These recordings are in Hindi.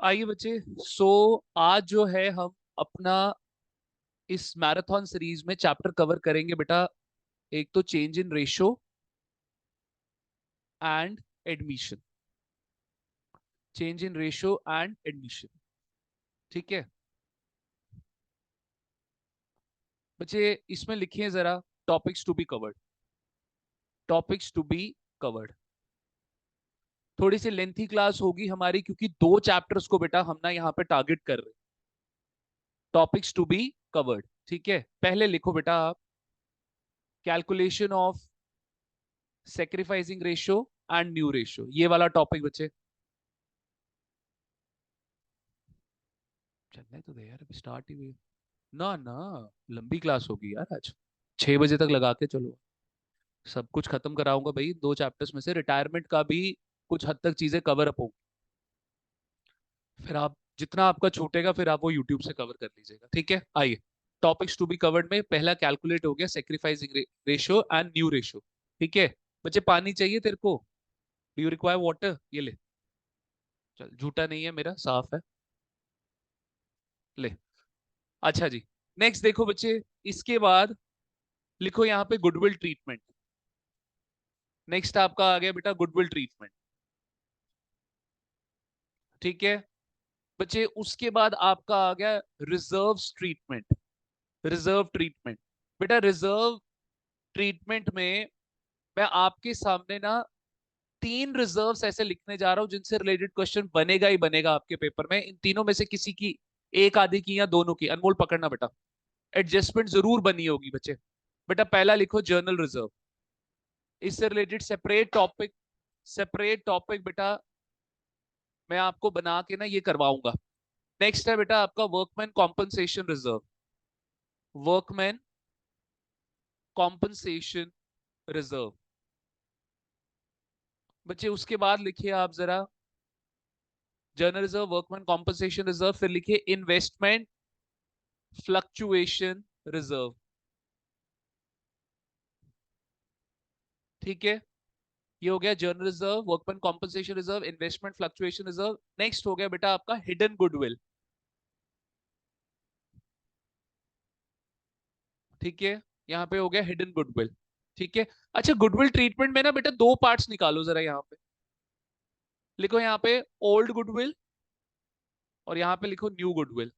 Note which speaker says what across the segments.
Speaker 1: आइए बच्चे। सो आज जो है हम अपना इस मैराथन सीरीज में चैप्टर कवर करेंगे बेटा। एक तो change in ratio and admission. Change in ratio and admission. ठीक है बच्चे, इसमें लिखिए जरा topics to be covered. Topics to be covered. थोड़ी सी लेंथी क्लास होगी हमारी क्योंकि दो चैप्टर्स को बेटा हम ना यहाँ पे टारगेट कर रहे हैं। Topics to be covered. ठीक है, पहले लिखो बेटा आप calculation of sacrificing ratio and new ratio, ये वाला टॉपिक बच्चे। चलने तो दे यार, अभी स्टार्ट ही हुई। ना ना, लंबी क्लास होगी यार आज। 6 बजे तक लगा के चलो, सब कुछ खत्म कराऊंगा भाई। दो चैप्टर्स में से रिटायरमेंट का भी कुछ हद तक चीजें कवर अप होंगी। फिर आप जितना आपका छूटेगा फिर आप वो यूट्यूब से कवर कर लीजिएगा। ठीक है, आइए। टॉपिक्स टू बी कवर्ड में पहला कैलकुलेट हो गया sacrificing ratio and new ratio. ठीक है बच्चे, पानी चाहिए तेरे को? Do you require water? ये ले। चल, झूठा नहीं है मेरा, साफ है। ले। अच्छा जी, नेक्स्ट देखो बच्चे। इसके बाद लिखो यहाँ पे गुडविल ट्रीटमेंट। नेक्स्ट आपका आ गया बेटा गुडविल ट्रीटमेंट। ठीक है बच्चे, उसके बाद आपका आ गया रिजर्व ट्रीटमेंट। Reserve treatment. बेटा रिजर्व ट्रीटमेंट में मैं आपके सामने ना तीन रिजर्व्स ऐसे लिखने जा रहा हूं जिनसे रिलेटेड क्वेश्चन बनेगा ही बनेगा आपके पेपर में। इन तीनों में से किसी की, एक आधी की या दोनों की, अनमोल पकड़ना बेटा। एडजस्टमेंट जरूर बनी होगी बच्चे। बेटा पहला लिखो जर्नल रिजर्व। इससे रिलेटेड सेपरेट टॉपिक बेटा मैं आपको बना के ना ये करवाऊंगा। नेक्स्ट है बेटा आपका workman compensation reserve. Workman compensation reserve. बच्चे उसके बाद लिखिए आप जरा journal reserve, workman compensation reserve, फिर लिखिए इन्वेस्टमेंट फ्लक्चुएशन रिजर्व। ठीक है, ये हो गया journal reserve, workman compensation reserve, investment fluctuation reserve. Next हो गया बेटा आपका हिडन गुडविल। ठीक है, यहाँ पे हो गया हिडन गुडविल। ठीक है। अच्छा, गुडविल ट्रीटमेंट में ना बेटा दो पार्ट्स निकालो जरा। यहाँ पे लिखो, यहाँ पे ओल्ड गुडविल और यहाँ पे लिखो न्यू गुडविल।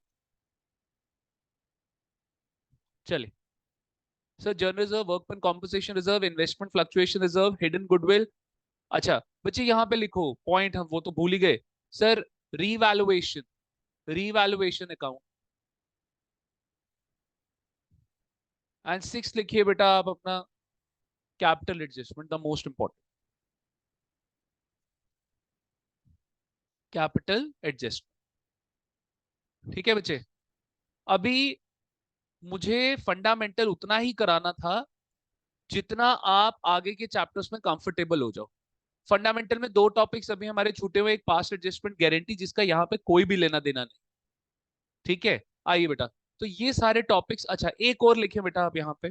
Speaker 1: चलिए sir, journal reserve, workman compensation reserve, investment fluctuation reserve, hidden goodwill. अच्छा बच्चे, यहाँ पे लिखो पॉइंट, हम वो तो भूल ही गए sir. Revaluation, revaluation account. And six लिखिए बेटा आप अपना capital adjustment, the most important. Capital adjustment. ठीक है बच्चे, अभी मुझे फंडामेंटल उतना ही कराना था जितना आप आगे के चैप्टर्स में कंफर्टेबल हो जाओ। फंडामेंटल में दो टॉपिक्स अभी हमारे छूटे हुए, एक पास्ट एडजस्टमेंट गारंटी जिसका यहाँ पे कोई भी लेना देना नहीं। ठीक है, आइए बेटा। तो ये सारे टॉपिक्स। अच्छा, एक और लिखे बेटा आप यहाँ पे,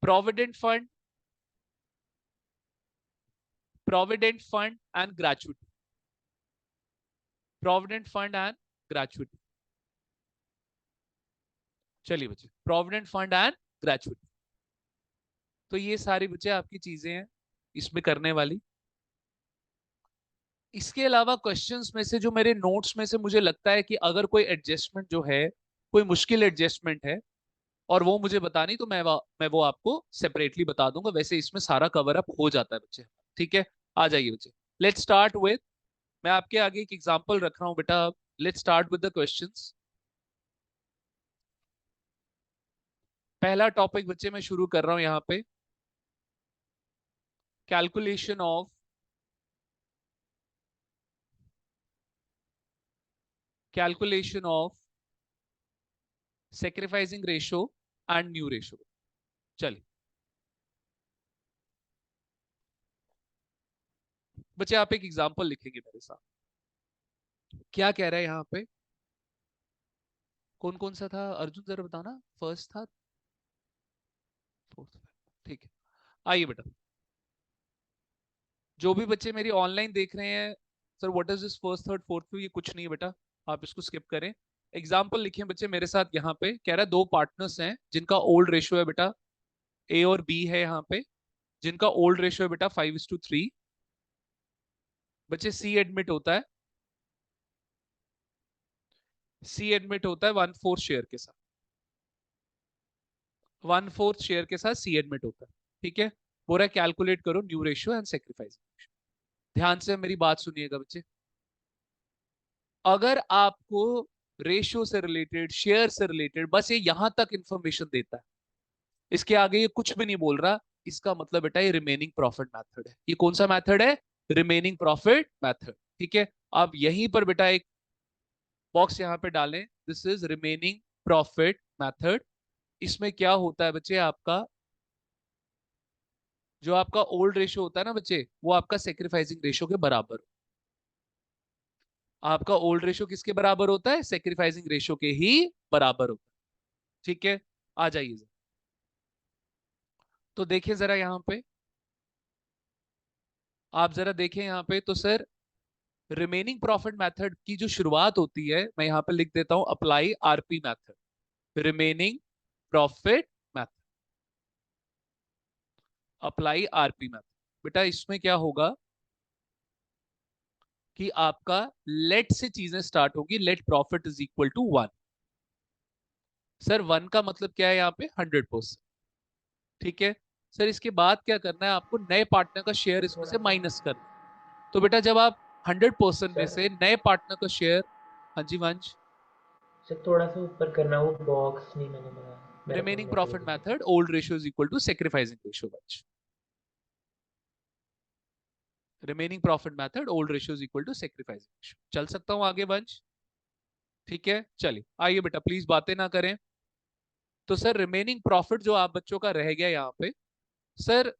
Speaker 1: provident fund, provident fund and gratuity. Provident fund and gratuity. चलिए बच्चे, प्रोविडेंट फंड एंड ग्रेचुइटी। तो ये सारी बच्चे आपकी चीजें हैं इसमें करने वाली। इसके अलावा क्वेश्चंस में से, जो मेरे नोट्स में से मुझे लगता है कि अगर कोई एडजस्टमेंट जो है, कोई मुश्किल एडजस्टमेंट है और वो मुझे बतानी, तो मैं वो आपको सेपरेटली बता दूंगा। वैसे इसमें सारा कवर अप हो जाता है बच्चे। ठीक है, आ जाइए बच्चे। लेट्स स्टार्ट विद, मैं आपके आगे एक एग्जांपल रख रहा हूं बेटा। Let's start with the questions. पहला टॉपिक बच्चे मैं शुरू कर रहा हूं यहाँ पे, calculation of calculation of sacrificing ratio and new ratio. चलिए बच्चे, आप एक एग्जांपल लिखेंगे मेरे साथ। क्या कह रहा है यहाँ पे? कौन कौन सा था अर्जुन, जरा बताना। फर्स्ट था, फोर्थ? ठीक है, आइए बेटा। जो भी बच्चे मेरी ऑनलाइन देख रहे हैं, sir what is this first third fourth, ये कुछ नहीं है बेटा, आप इसको स्किप करें। एग्जाम्पल लिखिए बच्चे मेरे साथ, यहाँ पे कह रहा है दो पार्टनर्स हैं जिनका ओल्ड रेशियो है बेटा, ए और बी है यहाँ पे, जिनका ओल्ड रेशियो है बेटा 5:3। बच्चे सी एडमिट होता है, सी एडमिट होता है 1/4 शेयर के साथ, 1/4 शेयर के साथ सी एडमिट होता है। ठीक है, पूरा कैलकुलेट करो न्यू रेशियो एंड सेक्रीफाइस। ध्यान से मेरी बात सुनिएगा बच्चे, अगर आपको रेशियो से रिलेटेड, शेयर से रिलेटेड बस ये यहां तक इंफॉर्मेशन देता है, इसके आगे ये कुछ भी नहीं बोल रहा, इसका मतलब बेटा ये रिमेनिंग प्रॉफिट मेथड है। ये कौन सा मेथड है? Remaining profit method. ठीक है, आप यहीं पर बेटा एक बॉक्स यहाँ पे डालें, this is remaining profit method. इसमें क्या होता है बच्चे, आपका जो आपका ओल्ड रेशियो होता है ना बच्चे, वो आपका सेक्रीफाइसिंग रेशियो के बराबर, आपका ओल्ड रेशियो किसके बराबर होता है? सेक्रीफाइसिंग रेशियो के ही बराबर होता है। ठीक है, आ जाइए जरा। तो देखिए जरा यहाँ पे, आप जरा देखें यहाँ पे, तो सर रिमेनिंग प्रॉफिट मेथड की जो शुरुआत होती है, मैं यहाँ पे लिख देता हूं apply RP method, remaining profit method, apply RP method. बेटा इसमें क्या होगा कि आपका लेट से चीजें स्टार्ट होगी, let profit is equal to 1। Sir 1 का मतलब क्या है यहाँ पे? 100%। ठीक है, सर इसके बाद क्या करना है आपको? नए पार्टनर का शेयर इसमें
Speaker 2: थोड़ा
Speaker 1: से माइनस करना है। तो बेटा जब आप 100% में
Speaker 2: सर
Speaker 1: से नए पार्टनर का शेयर, हाँ जी वंश,
Speaker 2: सर थोड़ा सा ऊपर करना, वो बॉक्स नहीं मैंने बनाया, मेरा फोन
Speaker 1: रिमेनिंग
Speaker 2: में
Speaker 1: प्रॉफिट
Speaker 2: जल्दी से।
Speaker 1: Method old ratio is equal to sacrificing ratio वंश, remaining profit method old ratio is equal to sacrificing ratio. चल सकता हूं आगे वंश? ठीक है, चलिए आइए बेटा, प्लीज बातें ना करें। तो सर रिमेनिंग प्रॉफिट जो आप बच्चों का रह गया यहाँ पे, सर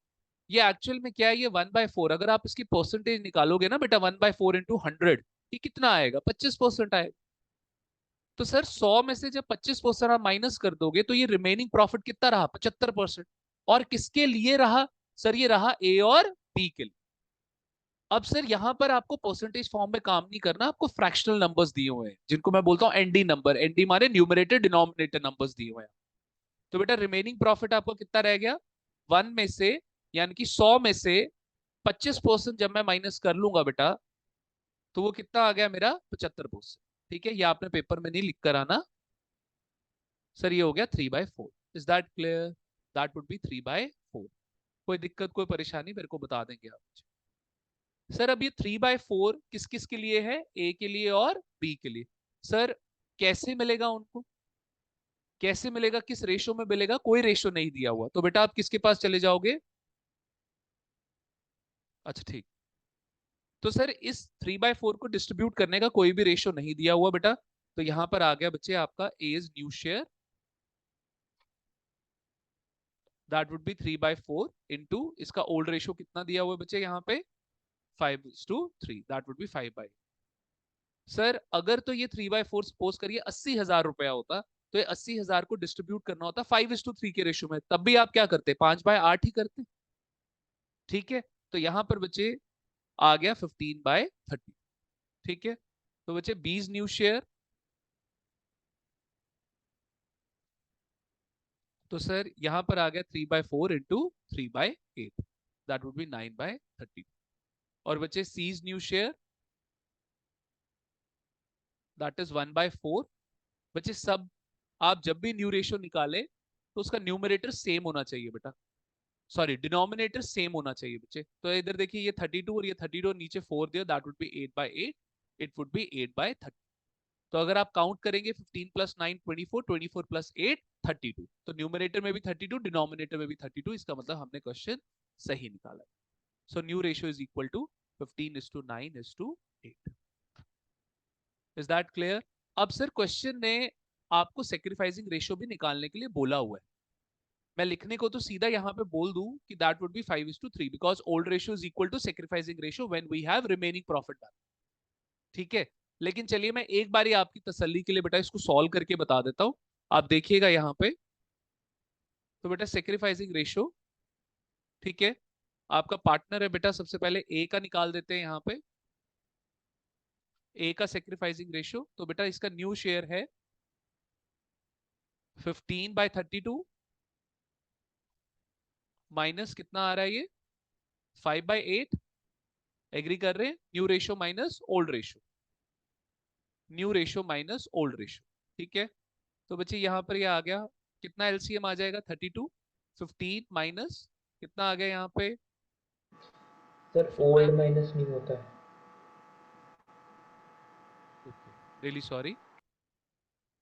Speaker 1: ये एक्चुअल में क्या है? ये 1/4, अगर आप इसकी परसेंटेज निकालोगे ना बेटा, 1/4 इंटू 100, ये कितना आएगा? 25% आएगा। तो सर 100 में से जब 25% आप माइनस कर दोगे, तो ये रिमेनिंग प्रॉफिट कितना रहा? 75%। और किसके लिए रहा? सर ये रहा ए और बी के लिए। अब सर यहां पर आपको परसेंटेज फॉर्म में काम नहीं करना, आपको फ्रैक्शनल नंबर्स दिए हुए हैं, जिनको मैं बोलता हूं एनडी नंबर, एनडी माने न्यूमरेटर डिनोमिनेटर नंबर्स दिए हुए हैं। तो बेटा रिमेनिंग प्रॉफिट आपका कितना रह गया? 1 में से, यानी कि 100 में से 25% जब मैं माइनस कर लूंगा बेटा, तो वो कितना आ गया मेरा? 75%। ठीक है, ये आपने पेपर में नहीं लिख कर आना। सर ये हो गया 3/4। Is that clear? That would be 3/4। कोई दिक्कत, कोई परेशानी मेरे को बता देंगे आप मुझे। सर अब ये 3/4 किस किस के लिए है? ए के लिए और बी के लिए। सर कैसे मिलेगा उनको? कैसे मिलेगा? किस रेशो में मिलेगा? कोई रेशो नहीं दिया हुआ, तो बेटा आप किसके पास चले जाओगे? अच्छा ठीक। तो सर इस 3/4 को डिस्ट्रीब्यूट करने का कोई भी रेशो नहीं दिया हुआ बेटा, तो यहां पर आ गया बच्चे आपका as new share, that would be 3/4 into इसका ओल्ड रेशो कितना दिया हुआ है बच्चे यहाँ पे? 5:3, दैट वुड बी 5/8। सर अगर तो ये 3/4 सपोज करिए 80,000 रुपया होता, तो ये 80,000 को डिस्ट्रीब्यूट करना होता 5:3 के रेशो में, तब भी आप क्या करते? 5/8 ही करते। ठीक है, तो यहां पर बच्चे आ गया 15/30। ठीक है, तो बच्चे 20 न्यू शेयर, तो सर यहां पर आ गया 3/4 इंटू 3/8, दैट वुड बी 9/30। और बच्चे C's new share, that is 1/4। बच्चे सब, आप जब भी न्यू रेशियो निकाले तो उसका न्यूमरेटर सेम होना चाहिए बेटा, सॉरी डिनोमिनेटर सेम होना चाहिए बच्चे। तो इधर देखिए ये 32 और ये 32 नीचे 4 दिया, that would B 8/8, it would be 8/30। तो अगर आप काउंट करेंगे 15 प्लस 9 24, 24 प्लस 8 32, तो न्यूमरेटर में भी 32, डिनोमिनेटर में भी 32, इसका मतलब हमने क्वेश्चन सही निकाला। So new ratio is equal to 15:9:8। Is that clear? अब सर क्वेश्चन ने आपको सेक्रीफाइसिंग रेशियो भी निकालने के लिए बोला हुआ है। मैं लिखने को तो सीधा यहाँ पे बोल दूं कि that would be 5:3, because old ratio is equal to sacrificing ratio when we have remaining profit. ठीक है, लेकिन चलिए मैं एक बारी आपकी तसल्ली के लिए बेटा इसको सॉल्व करके बता देता हूं। आप देखिएगा यहाँ पे, तो बेटा सेक्रीफाइसिंग रेशियो, ठीक है, आपका पार्टनर है बेटा, सबसे पहले ए का निकाल देते हैं यहाँ पे। ए का सेक्रीफाइसिंग रेशियो, तो बेटा इसका न्यू शेयर है 15/32 माइनस कितना आ रहा है ये 5/8। एग्री कर रहे हैं? New ratio minus old ratio, new ratio minus old ratio. ठीक है, तो बच्चे यहाँ पर ये आ गया, कितना एलसीएम आ जाएगा 32, 15 माइनस कितना आ गया यहाँ पे
Speaker 2: सर
Speaker 1: 5।
Speaker 2: ओल्ड माइनस नहीं होता है।
Speaker 1: ओके, रियली सॉरी,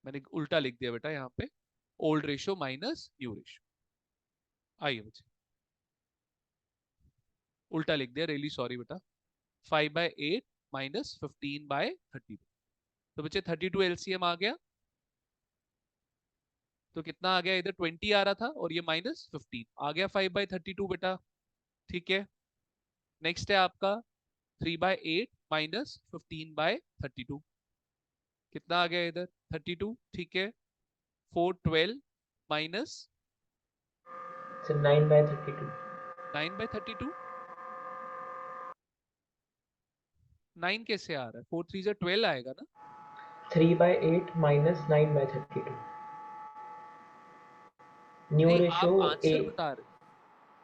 Speaker 1: मैंने उल्टा लिख दिया बेटा यहाँ पे, old ratio minus new ratio. आइए बच्चे, उल्टा लिख दिया, रियली सॉरी बेटा। 5/8 माइनस 15/32, तो बच्चे 32 एलसीएम आ गया, तो कितना आ गया, इधर 20 आ रहा था और ये -15 आ गया 5/32 बेटा। ठीक है, नेक्स्ट है आपका 3/8 माइनस 15/32, कितना आ गया इधर 32। ठीक है, 412 माइनस
Speaker 2: सर 9/32।
Speaker 1: 9/32, 9 कैसे आ रहा है, 4 3 12 आएगा ना।
Speaker 2: 3/8 माइनस 9/32। न्यू
Speaker 1: नहीं,
Speaker 2: रेशो
Speaker 1: आप
Speaker 2: ए।
Speaker 1: आंसर बता रहे हो,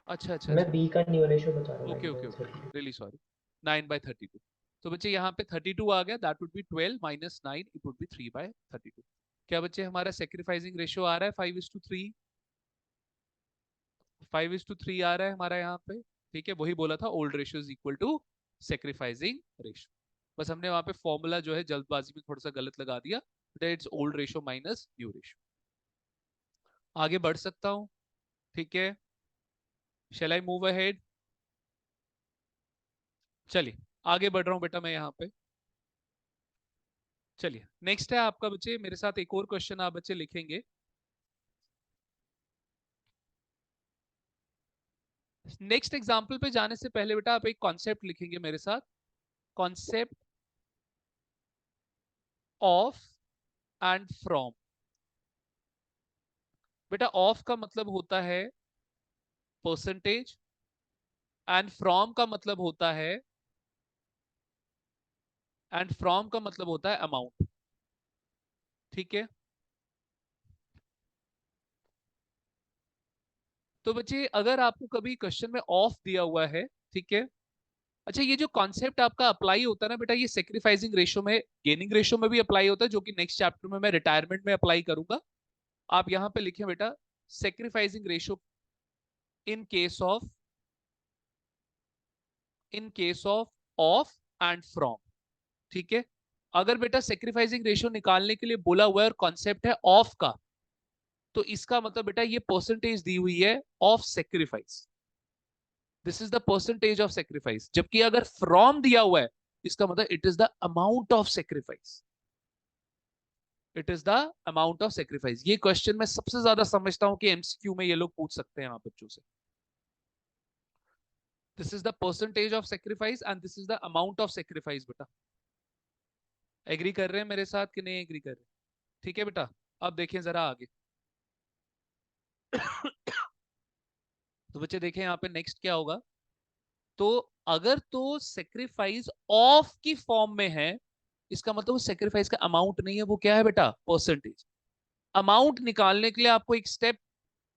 Speaker 1: अच्छा अच्छा
Speaker 2: मैं
Speaker 1: अच्छा,
Speaker 2: बी का न्यू रेशो बता रहा हूँ
Speaker 1: okay
Speaker 2: nine
Speaker 1: okay
Speaker 2: by
Speaker 1: okay,
Speaker 2: thirty
Speaker 1: really sorry, 9/32। तो बच्चे यहाँ पे 32 आ गया, that would B 12 minus 9, it would be 3/32। क्या बच्चे हमारा सेक्रीफाइसिंग रेशियो आ रहा है 5:3, 5:3 आ रहा है हमारा यहाँ पे। ठीक है, वही बोला था, old ratio is equal to sacrificing ratio. बस हमने वहां पे फॉर्मूला जो है जल्दबाजी में थोड़ा सा गलत लगा दिया, it's old ratio minus new ratio. आगे बढ़ सकता हूँ? ठीक है, शैल आई मूव अहेड? चलिए, आगे बढ़ रहा हूँ बेटा मैं यहाँ पे। चलिए, नेक्स्ट है आपका बच्चे, मेरे साथ एक और क्वेश्चन आप बच्चे लिखेंगे। नेक्स्ट एग्जाम्पल पे जाने से पहले बेटा आप एक कॉन्सेप्ट लिखेंगे मेरे साथ, कॉन्सेप्ट ऑफ एंड फ्रॉम। बेटा ऑफ का मतलब होता है परसेंटेज, एंड फ्रॉम का मतलब होता है, एंड फ्रॉम का मतलब होता है अमाउंट। ठीक है, तो बच्चे अगर आपको कभी क्वेश्चन में ऑफ दिया हुआ है, ठीक है, अच्छा ये जो कॉन्सेप्ट आपका अप्लाई होता है ना बेटा, ये सेक्रीफाइसिंग रेशियो में, गेनिंग रेशियो में भी अप्लाई होता है, जो कि नेक्स्ट चैप्टर में मैं रिटायरमेंट में अप्लाई करूंगा। आप यहां पे लिखें बेटा, sacrificing ratio in case of, in case of and from. ठीक है, अगर बेटा सेक्रीफाइसिंग रेशियो निकालने के लिए बोला हुआ है और कॉन्सेप्ट है ऑफ का, तो इसका मतलब बेटा ये परसेंटेज दी हुई है of sacrifice, this is the percentage of sacrifice. जबकि अगर फ्रॉम दिया हुआ है, इसका मतलब it is the amount of sacrifice, it is the amount of sacrifice. ये क्वेश्चन मैं सबसे ज्यादा समझता हूं कि एमसीक्यू में ये लोग पूछ सकते हैं आप बच्चों से। This is the percentage of sacrifice and this is the amount of sacrifice बेटा। एग्री कर रहे हैं मेरे साथ कि नहीं एग्री कर रहे? ठीक है बेटा, अब देखें जरा आगे। तो बच्चे देखें यहाँ पे नेक्स्ट क्या होगा। तो अगर तो सेक्रीफाइस ऑफ की फॉर्म में है, इसका मतलब सेक्रीफाइस का अमाउंट नहीं है, वो क्या है बेटा, परसेंटेज। अमाउंट निकालने के लिए आपको एक स्टेप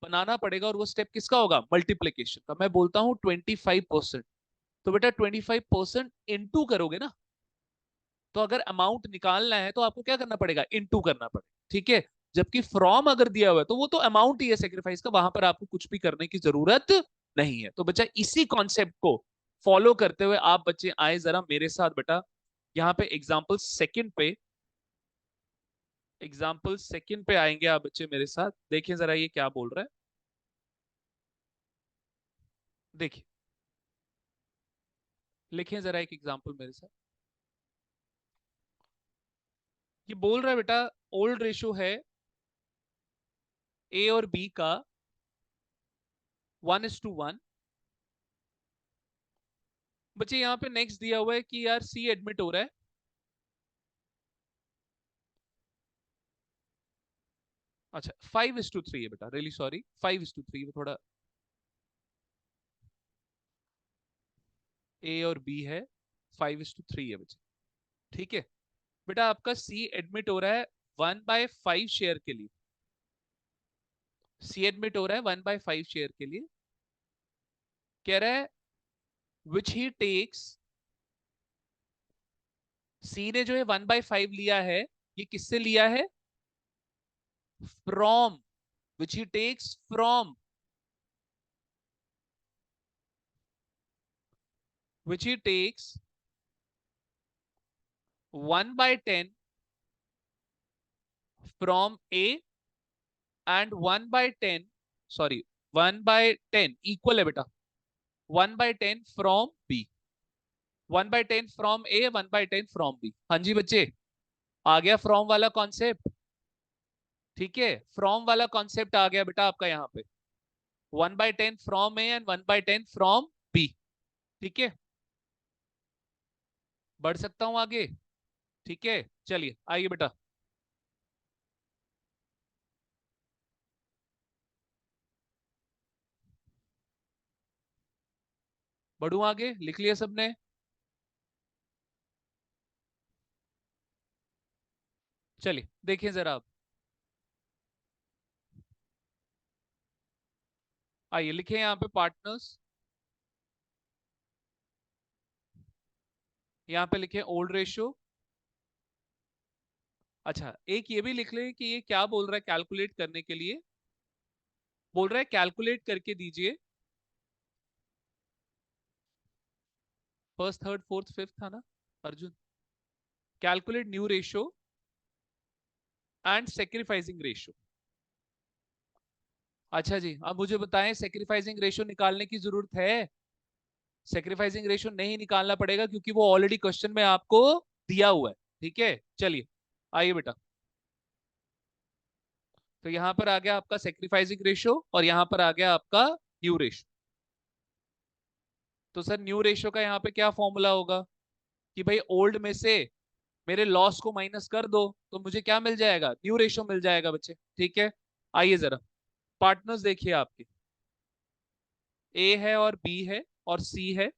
Speaker 1: बनाना पड़ेगा, और वो स्टेप किसका होगा, मल्टीप्लीकेशन का। मैं बोलता हूं 25%, तो बेटा 25% इंटू करोगे ना, तो अगर अमाउंट निकालना है तो आपको क्या करना पड़ेगा, इंटू करना पड़ेगा। ठीक है, जबकि फ्रॉम अगर दिया हुआ है तो वो तो अमाउंट ही है सेक्रीफाइस का, वहां पर आपको कुछ भी करने की जरूरत नहीं है। तो बच्चा इसी कॉन्सेप्ट को फॉलो करते हुए आप बच्चे आए जरा मेरे साथ बेटा, यहाँ पे एग्जाम्पल सेकंड पे, एग्जाम्पल सेकंड पे आएंगे आप बच्चे मेरे साथ, देखिए जरा ये क्या बोल रहा है। देखिए, लिखें जरा एक एग्जाम्पल मेरे साथ। ये बोल रहा है बेटा, ओल्ड रेशियो है ए और बी का 1:1। बच्चे यहाँ पे नेक्स्ट दिया हुआ है कि यार सी एडमिट हो रहा है, अच्छा 5:3 है बेटा, रियली सॉरी 5:3, वो थोड़ा, ए और बी है, 5:3 है बच्चे। ठीक है, बेटा आपका सी एडमिट हो रहा है 1/5 शेयर के लिए। सी एडमिट हो रहा है 1/5 शेयर के लिए। कह रहा है विच ही टेक्स, सी ने जो है 1/5 लिया है, ये किससे लिया है? From, which he takes from, which he takes 1/10 from A and 1/10, sorry 1/10 equal है बेटा 1/10 from B. 1/10 from A, 1/10 from B. हाँ जी बच्चे, आ गया फ्रॉम वाला कॉन्सेप्ट। ठीक है, फ्रॉम वाला कॉन्सेप्ट आ गया बेटा आपका यहाँ पे, 1/10 from A and 1/10 from B. ठीक है, बढ़ सकता हूं आगे? ठीक है, चलिए आइए बेटा। बढ़ू आगे, लिख लिया सबने? चलिए देखिए जरा आप, आइए लिखे यहाँ पे पार्टनर्स, यहाँ पे लिखे ओल्ड रेशियो। अच्छा एक ये भी लिख ले कि ये क्या बोल रहा है कैलकुलेट करने के लिए, बोल रहा है कैलकुलेट करके दीजिए, फर्स्ट थर्ड फोर्थ फिफ्थ था ना Arjun, calculate new ratio and sacrificing ratio. अच्छा जी, अब मुझे बताएं सेक्रीफाइसिंग रेशियो निकालने की जरूरत है? सेक्रीफाइसिंग रेशियो नहीं निकालना पड़ेगा क्योंकि वो ऑलरेडी क्वेश्चन में आपको दिया हुआ है। ठीक है, चलिए आइए बेटा। तो यहां पर आ गया आपका सेक्रीफाइसिंग रेशियो और यहां पर आ गया आपका न्यू रेशियो। तो सर न्यू रेशियो का यहाँ पे क्या फॉर्मूला होगा कि भाई ओल्ड में से मेरे लॉस को माइनस कर दो तो मुझे क्या मिल जाएगा? न्यू रेशियो मिल जाएगा बच्चे। ठीक है, आइए जरा पार्टनर्स देखिए आपके, ए है और बी है और सी है।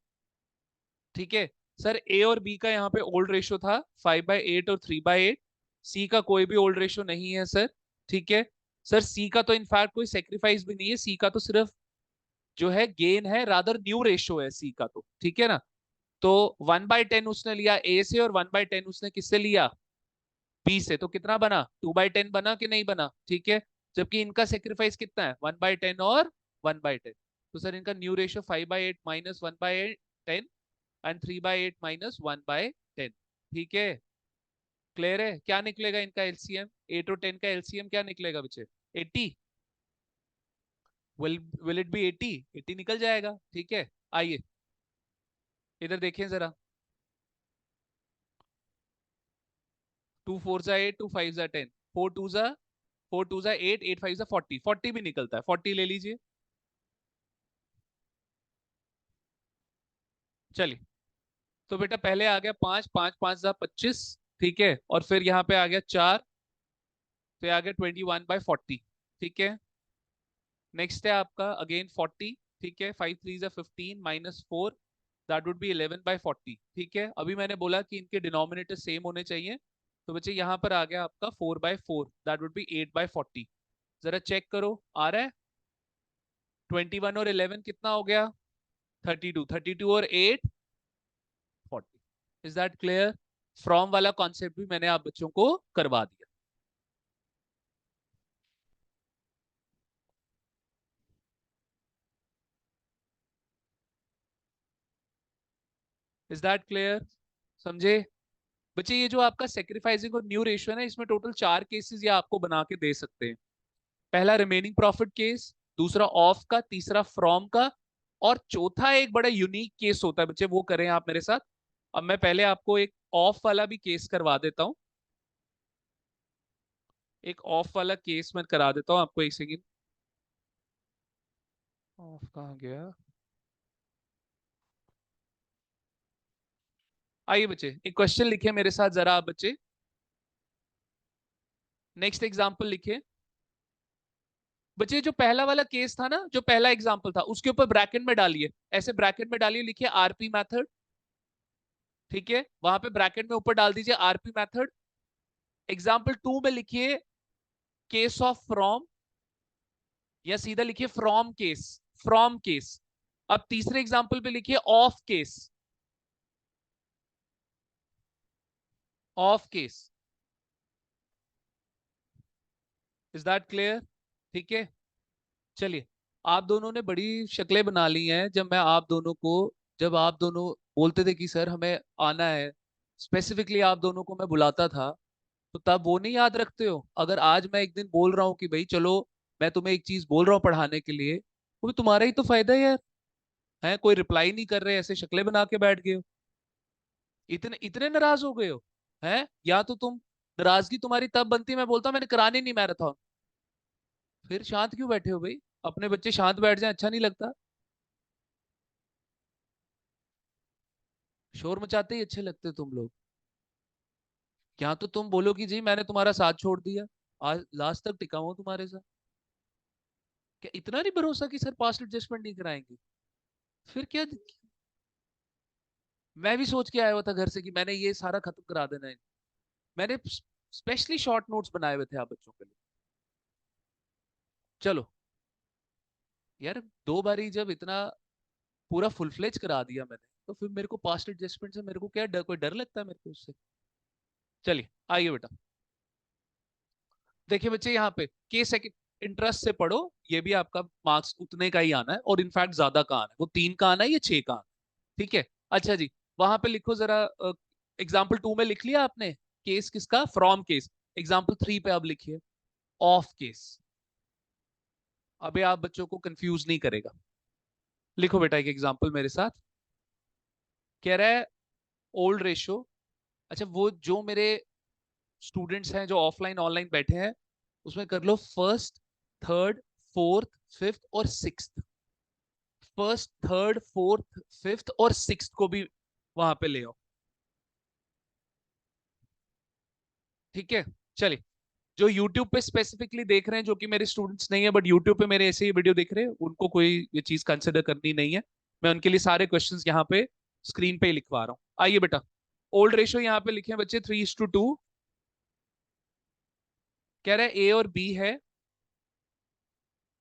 Speaker 1: ठीक है, सर ए और बी का यहाँ पे ओल्ड रेशियो था 5/8 और 3/8। सी का कोई भी ओल्ड रेशियो नहीं है सर। ठीक है, सर सी का तो इनफैक्ट कोई सेक्रीफाइस भी नहीं है, सी का तो सिर्फ जो है गेन है, रादर न्यू रेशियो है सी का तो। ठीक है ना, तो 1/10 उसने लिया ए से और 1/10 उसने किससे लिया? बी से। तो कितना बना? 2/10 बना कि नहीं बना? ठीक है, जबकि इनका सेक्रीफाइस कितना है? 1/10 और 1/10। तो सर इनका new ratio 5/8 minus 1/10 and 3/8 minus 1/10। ठीक है, क्लियर है? क्या निकलेगा इनका एलसीएम? 8 और 10 का एलसीएम क्या निकलेगा बच्चे? 80। Will it be 80? 80 निकल जाएगा। ठीक है, आइए इधर देखें जरा। 2 4 जा 8, 2 5 जा 10, 4 2 जा 8, 8 5 जा 40, 40 भी निकलता है, 40 ले लीजिए। चलिए, तो बेटा पहले आ गया 5, 5 5 जा 25। ठीक है, और फिर यहाँ पे आ गया 4, तो ये आ गया 21/40। ठीक है, नेक्स्ट है आपका अगेन 40। ठीक है, 5 3 जा 15 माइनस 4, दैट वुड बी 11/40। ठीक है, अभी मैंने बोला कि इनके डिनोमिनेटर सेम होने चाहिए, तो बच्चे यहाँ पर आ गया आपका 4/4, दैट वुड बी 8/40। जरा चेक करो आ रहा है? 21 और 11 कितना हो गया? 32, 32 और 8 40। Is that clear? फ्रॉम वाला कॉन्सेप्ट भी मैंने आप बच्चों को करवा दिया। Is that clear? समझे बच्चे? ये जो आपका सेक्रीफाइसिंग और न्यू रेशियो है ना, इसमें टोटल 4 केसेस ये आपको बना के दे सकते हैं। पहला रिमेनिंग प्रॉफिट केस, दूसरा ऑफ का, तीसरा फ्रॉम का, और चौथा एक बड़ा यूनिक केस होता है बच्चे, वो करें आप मेरे साथ। अब मैं पहले आपको एक ऑफ वाला भी केस करवा देता हूं, एक ऑफ वाला केस मैं करा देता हूं आपको, एक सेकेंड। ऑफ कहाँ गया? आइए बच्चे एक क्वेश्चन लिखे मेरे साथ जरा आप बच्चे, नेक्स्ट एग्जांपल लिखे। बच्चे जो पहला वाला केस था ना, जो पहला एग्जांपल था, उसके ऊपर ब्रैकेट में डालिए, ऐसे ब्रैकेट में डालिए, लिखिए आरपी मेथड। ठीक है, वहां पे ब्रैकेट में ऊपर डाल दीजिए आरपी मेथड। एग्जाम्पल 2 में लिखिए केस ऑफ फ्रॉम, या सीधा लिखिए फ्रॉम केस, फ्रॉम केस। अब तीसरे एग्जाम्पल पे लिखिए of case, of case. Is that clear? ठीक है, चलिए। आप दोनों ने बड़ी शक्लें बना ली हैं। जब आप दोनों बोलते थे कि सर हमें आना है, स्पेसिफिकली आप दोनों को मैं बुलाता था, तो तब वो नहीं याद रखते हो? अगर आज मैं एक दिन बोल रहा हूँ कि भाई चलो, मैं तुम्हें एक चीज बोल रहा हूँ पढ़ाने के लिए, वो भी तुम्हारा ही तो फायदा है यार। है, कोई रिप्लाई नहीं कर रहे, ऐसे शक्लें बना के बैठ गए हो, इतने इतने नाराज हो गए हो। हैं, या तो तुम, नाराजगी तुम्हारी तब बनती, मैं बोलता हूं मैंने करानी नहीं मैराथन, फिर शांत क्यों बैठे हो भाई? अपने बच्चे शांत बैठ जाए, अच्छा नहीं लगता? शोर मचाते ही अच्छे लगते हो तुम लोग। या तो तुम बोलो कि जी मैंने तुम्हारा साथ छोड़ दिया, आज लास्ट तक टिका हूं तुम्हारे साथ। क्या इतना नहीं भरोसा कि सर पास्ट एडजस्टमेंट नहीं कराएंगे? फिर क्या? मैं भी सोच के आया हुआ था घर से कि मैंने ये सारा खत्म करा देना है। मैंने स्पेशली शॉर्ट नोट्स बनाए हुए थे आप बच्चों के लिए। चलो यार, दो बारी जब इतना पूरा फुल फ्लेज करा दिया मैंने, तो फिर मेरे को पास्ट एडजस्टमेंट से मेरे को क्या डर, कोई डर लगता है मेरे को उससे? चलिए आइए बेटा, देखिए बच्चे यहाँ पे केस है कि इंटरेस्ट से पढ़ो, ये भी आपका मार्क्स उतने का ही आना है, और इनफैक्ट ज्यादा का आना है, वो 3 का आना है, ये 6 का आना है। ठीक है, अच्छा जी, वहां पे लिखो जरा। एग्जाम्पल 2 में लिख लिया आपने केस किसका? From case. एग्जाम्पल 3 पे अब लिखिए ऑफ केस। अबे आप बच्चों को कंफ्यूज नहीं करेगा। लिखो बेटा एक एग्जाम्पल मेरे साथ। कह रहा है ओल्ड रेशो। अच्छा, वो जो मेरे स्टूडेंट्स हैं जो ऑफलाइन ऑनलाइन बैठे हैं, उसमें कर लो फर्स्ट, थर्ड, फोर्थ, फिफ्थ और sixth. First, third, fourth, fifth और सिक्स्थ को भी वहां पे ले आओ। ठीक है, चलिए। जो यूट्यूब पे स्पेसिफिकली देख रहे हैं, जो कि मेरे स्टूडेंट्स नहीं है बट यूट्यूब पे मेरे ऐसे ही वीडियो देख रहे हैं, उनको कोई ये चीज कंसिडर करनी नहीं है। मैं उनके लिए सारे क्वेश्चंस यहाँ पे स्क्रीन पे ही लिखवा रहा हूँ। आइए बेटा, ओल्ड रेशो यहाँ पे लिखे हैं बच्चे 3:2। कह रहा है ए और बी है।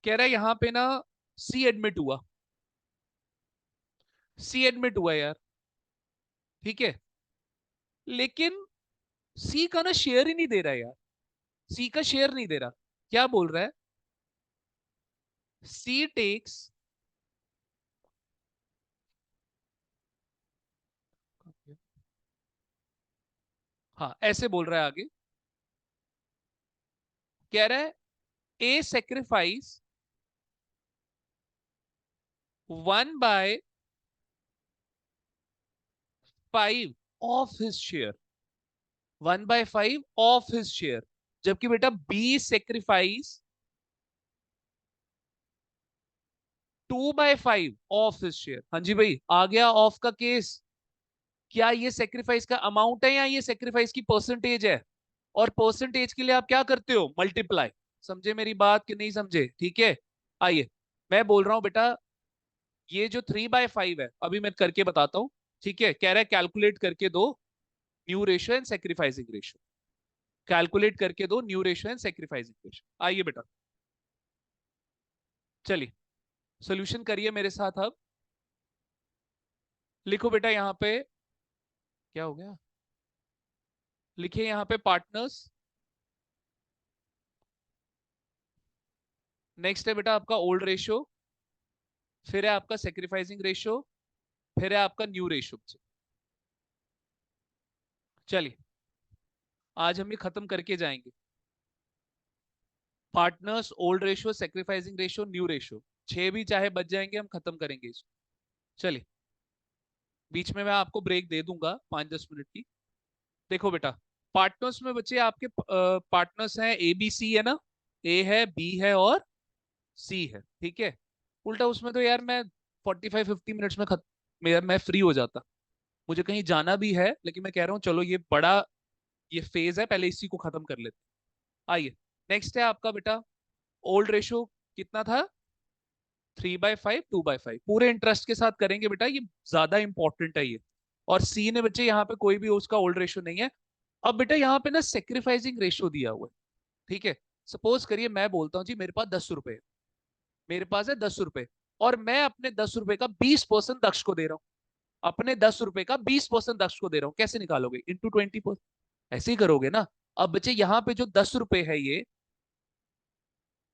Speaker 1: कह रहा है यहाँ पे ना सी एडमिट हुआ, सी एडमिट हुआ यार। ठीक है, लेकिन सी का ना शेयर ही नहीं दे रहा है यार। सी का शेयर नहीं दे रहा। क्या बोल रहा है? सी टेक्स, हाँ ऐसे बोल रहा है आगे। कह रहा है A sacrifice 1/5 of his share, 1/5 of his share. जबकि बेटा B sacrifice 2/5 of his share. हाँ जी भाई, आ गया ऑफ का केस। क्या ये सेक्रीफाइस का अमाउंट है या ये सेक्रीफाइस की परसेंटेज है? और परसेंटेज के लिए आप क्या करते हो? मल्टीप्लाई। समझे मेरी बात कि नहीं समझे? ठीक है, आइए। मैं बोल रहा हूं बेटा, ये जो 3/5 है, अभी मैं करके बताता हूँ। ठीक है, कह रहा है कैलकुलेट करके दो new ratio and sacrificing ratio. Calculate करके दो new ratio and sacrificing ratio. आइए बेटा, चलिए सोल्यूशन करिए मेरे साथ अब। लिखो बेटा यहाँ पे, क्या हो गया, लिखिए यहाँ पे पार्टनर्स। नेक्स्ट है बेटा आपका ओल्ड रेशियो, फिर है आपका सेक्रीफाइसिंग रेशियो, फिर है आपका न्यू रेशियो। चलिए, आज हम ये खत्म करके जाएंगे। Partners, old ratio, sacrificing ratio, new ratio, 6 भी चाहे बच जाएंगे, हम खत्म करेंगे इसको। चलिए, बीच में मैं आपको ब्रेक दे दूंगा 5-10 मिनट की। देखो बेटा, पार्टनर्स में बच्चे आपके पार्टनर्स हैं ए बी सी है ना। ए है, बी है और सी है। ठीक है, उल्टा उसमें तो यार मैं 45-50 मिनट्स में मैं फ्री हो जाता। मुझे कहीं जाना भी है, लेकिन मैं कह रहा हूँ चलो ये बड़ा, ये फेज है, पहले इसी को खत्म कर लेते हैं। आइए, नेक्स्ट है आपका बेटा ओल्ड रेशियो। कितना था? 3/5, 2/5। पूरे इंटरेस्ट के साथ करेंगे बेटा, ये ज्यादा इंपॉर्टेंट है ये। और सी ने बच्चे यहाँ पे कोई भी उसका ओल्ड रेशियो नहीं है। अब बेटा यहाँ पे ना सेक्रीफाइसिंग रेशियो दिया हुआ है, ठीक है। सपोज करिए मैं बोलता हूँ जी मेरे पास 10 रुपए है, मेरे पास है 10 रुपए, और मैं अपने 10 रुपए का 20% दक्ष को दे रहा हूँ, अपने 10 रुपए का 20% दक्ष को दे रहा हूँ। कैसे निकालोगे? इंटू 20%, ऐसे ही करोगे ना। अब बच्चे यहाँ पे जो 10 रुपए है,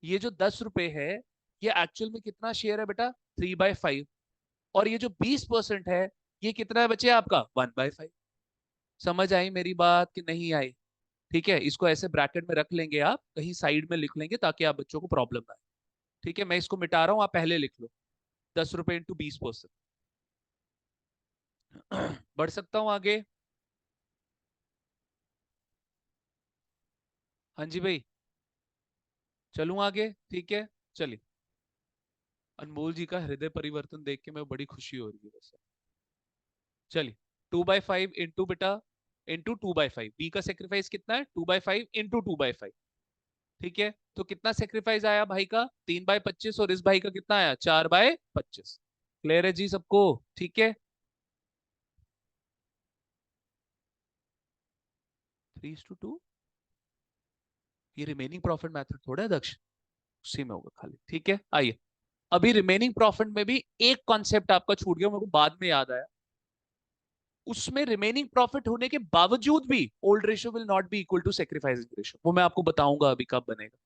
Speaker 1: ये जो 10 रुपए है, ये एक्चुअल में कितना शेयर है बेटा? 3/5। और ये जो 20% है, ये कितना है बच्चे आपका? 1/5। समझ आई मेरी बात कि नहीं आई? ठीक है, इसको ऐसे ब्रैकेट में रख लेंगे, आप कहीं साइड में लिख लेंगे ताकि आप बच्चों को प्रॉब्लम ना आए। ठीक है, मैं इसको मिटा रहा हूँ, आप पहले लिख लो। 10 रुपए इंटू 20%। बढ़ सकता हूँ आगे? हाँ जी भाई, चलूं आगे? ठीक है, चलिए। अनमोल जी का हृदय परिवर्तन देख के मैं बड़ी खुशी हो रही है वैसे। चलिए, 2/5 इंटू बेटा, इंटू 2/5। बी का सेक्रीफाइस कितना है? 2/5 इंटू 2/5। ठीक है, तो कितना सेक्रीफाइस आया भाई का? 3/25। और इस भाई का कितना आया? 4/25। क्लियर है जी सबको? ठीक है। 3:2। ये रिमेनिंग प्रॉफिट मेथड थोड़ा है दक्ष, उसी में होगा खाली। ठीक है, आइए। अभी रिमेनिंग प्रॉफिट में भी एक कॉन्सेप्ट आपका छूट गया, मेरे को बाद में याद आया। उसमें रिमेनिंग प्रॉफिट होने के बावजूद भी old ratio will not be equal to sacrificing ratio, वो मैं आपको बताऊंगा अभी कब बनेगा।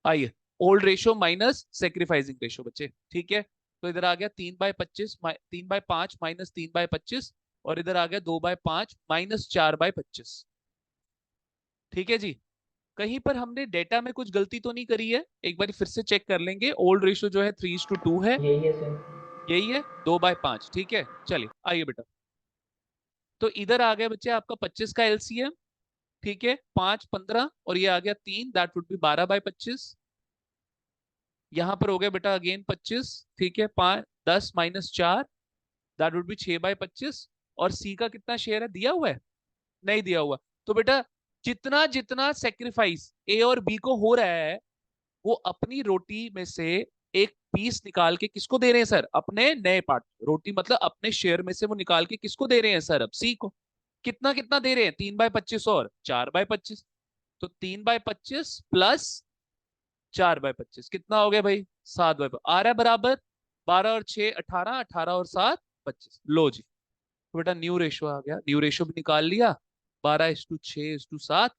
Speaker 1: आइए, old ratio minus sacrificing ratio बच्चे। ठीक है, तो इधर आ गया 3/25, 3/5 माइनस 3/25, और इधर आ गया 2/5 माइनस 4/25। ठीक है जी। कहीं पर हमने डेटा में कुछ गलती तो नहीं करी है? एक बार फिर से चेक कर लेंगे। ओल्ड रेशियो जो है 3:2 है,
Speaker 2: यही है सर।
Speaker 1: यही है। 2/5, ठीक है। चलिए आइए बेटा, तो इधर आ गया बच्चे आपका 25 का एलसीएम। ठीक है, 5 15, और ये आ गया 3, दैट वुड बी 12/25। यहाँ पर हो गया बेटा अगेन 25। ठीक है, 5 10 माइनस 4, दैट वुड बी 6/25। और सी का कितना शेयर है? दिया हुआ है? नहीं दिया हुआ। तो बेटा जितना जितना सेक्रीफाइस ए और बी को हो रहा है, वो अपनी रोटी में से एक पीस निकाल के किसको दे रहे हैं सर? अपने नए पार्ट। रोटी मतलब अपने शेयर में से वो निकाल के किसको दे रहे हैं सर? अब सी को। कितना कितना दे रहे हैं? 3/25 और 4/25। तो 3/25 प्लस 4/25 कितना हो गया भाई? 7/25 आ रहा है बराबर। 12 और 6 18, 18 और 7 25। लो जी, तो बेटा न्यू रेशियो आ गया, न्यू रेशियो भी निकाल लिया। 12:6:7।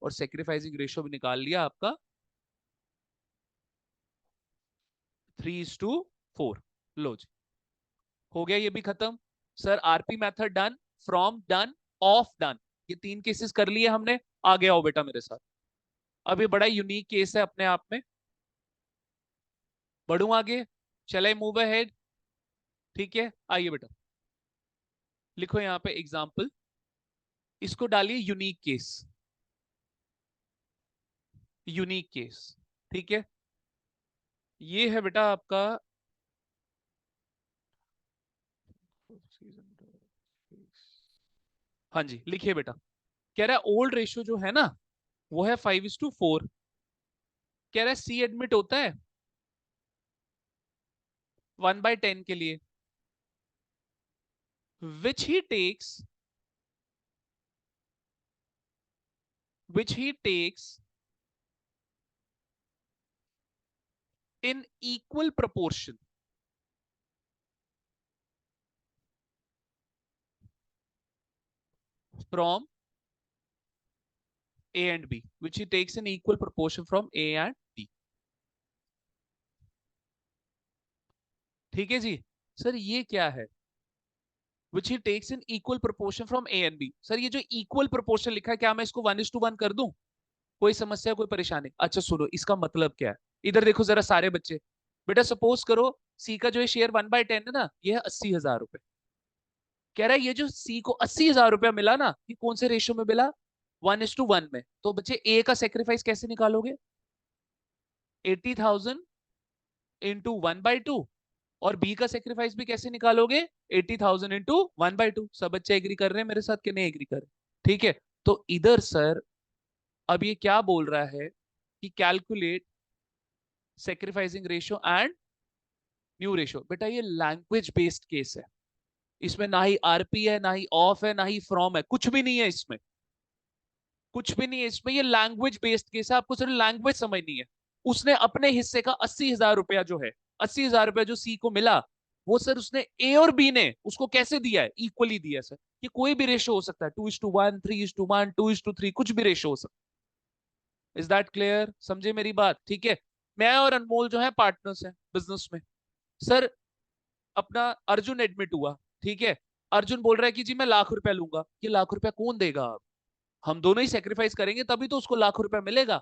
Speaker 1: और सेक्रीफाइसिंग रेशियो भी निकाल लिया आपका 3:4। लो जी, हो गया ये भी खत्म। Sir RP method done, from done, of done, ये 3 केसेस कर लिए हमने। आगे आओ बेटा मेरे साथ। अब ये बड़ा यूनिक केस है अपने आप में। बढ़ू आगे, चले मूव अहेड। ठीक है, आइए बेटा, लिखो यहाँ पे एग्जाम्पल, इसको डालिए यूनिक केस। यूनिक केस, ठीक है। ये है बेटा आपका, हाँ जी लिखिए बेटा। कह रहा है ओल्ड रेशियो जो है ना, वो है 5:4। कह रहा है सी एडमिट होता है 1/10 के लिए, विच he takes, in equal proportion from A and B, which he takes in equal proportion from A and B। ठीक है जी। सर ये क्या है? which he takes in equal proportion from A and B। Sir ये जो equal proportion लिखा है, क्या मैं इसको 1:1 कर दूं? कोई समस्या, कोई परेशानी? अच्छा सुनो, इसका मतलब क्या है? इधर देखो जरा सारे बच्चे। बेटा सपोज करो सी का जो है शेयर 1/10 है ना, ये है 80,000 रुपए। कह रहा है ये जो सी को 80,000 रुपया मिला ना, ये कौन से रेशियो में मिला? 1:1 में। तो बच्चे ए का सेक्रीफाइस कैसे निकालोगे? 80,000 इंटू 1/2। और बी का सेक्रीफाइस भी कैसे निकालोगे? 80,000 इंटू 1/2। सब बच्चे एग्री कर रहे हैं मेरे साथ कि नहीं एग्री कर रहे? ठीक है, तो इधर सर अब ये क्या बोल रहा है कि calculate sacrificing ratio and new ratio. बेटा ये लैंग्वेज बेस्ड केस है, इसमें ना ही आरपी है, ना ही ऑफ है, ना ही फ्रॉम है, कुछ भी नहीं है इसमें। कुछ भी नहीं है इसमें, ये लैंग्वेज बेस्ड केस है, आपको सिर्फ लैंग्वेज समझनी है। उसने अपने हिस्से का 80,000 रुपया जो है, 80,000 रुपया जो सी को मिला, वो सर उसने ए और बी ने उसको कैसे दिया है, इक्वली दिया है सर। ये कोई भी रेशो हो सकता है, 2:1, 3:1, 2:3, कुछ भी रेशो हो सकता है। Is that clear? समझे मेरी बात? ठीक है। मैं और अनमोल जो है पार्टनर्स हैं बिजनेस में। सर अपना अर्जुन एडमिट हुआ, ठीक है। अर्जुन बोल रहा है कि जी मैं लाख रुपया लूंगा। ये लाख रुपया कौन देगा? हम दोनों ही सेक्रीफाइस करेंगे तभी तो उसको लाख रुपया मिलेगा।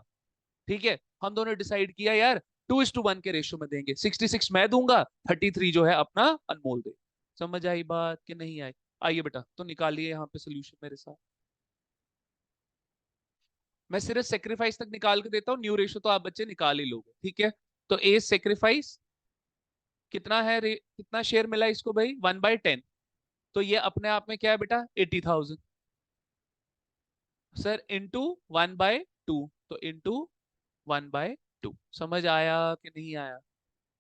Speaker 1: ठीक है। हम दोनों डिसाइड किया यार 2:1 के रेशियो में देंगे, 66 मैं दूंगा, 33 जो है अपना अनमोल दे। समझ आई बात कि नहीं आई? आइए बेटा तो निकालिए यहाँ पे सोल्यूशन मेरे साथ। मैं सिर्फ सेक्रीफाइस तक निकाल के देता हूँ, न्यू रेशियो तो आप बच्चे निकाल ही लोगे, ठीक है। तो ए सेक्रीफाइस कितना है, कितना शेयर मिला इसको भाई, 1/10। तो ये अपने आप में क्या है बेटा, 80,000 सर, इंटू 1/2। तो इंटू 1/2। समझ आया कि नहीं आया?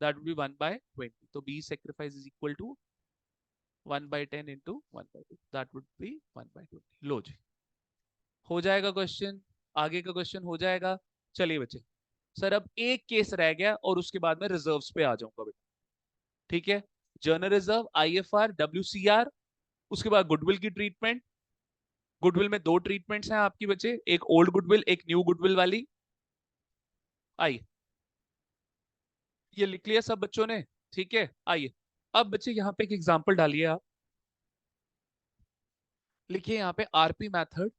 Speaker 1: That would be 1/20। तो B sacrifice is equal to 1/10 into 1/2, that would be 1/20। लो जी, हो जाएगा क्वेश्चन। आगे का क्वेश्चन हो जाएगा। चलिए बच्चे, सर अब एक केस रह गया और उसके बाद मैं रिजर्व्स पे आ जाऊंगा बेटा। ठीक है। जर्नल रिजर्व, आईएफआर, डब्ल्यूसीआर, उसके बाद गुडविल की ट्रीटमेंट। गुडविल में दो ट्रीटमेंट्स हैं आपकी बच्चे, एक ओल्ड गुडविल, एक न्यू गुडविल वाली। आइए, ये लिख लिया सब बच्चों ने? ठीक है। आइए अब बच्चे यहाँ पे एक एग्जांपल डालिए आप। लिखिए यहाँ पे RP method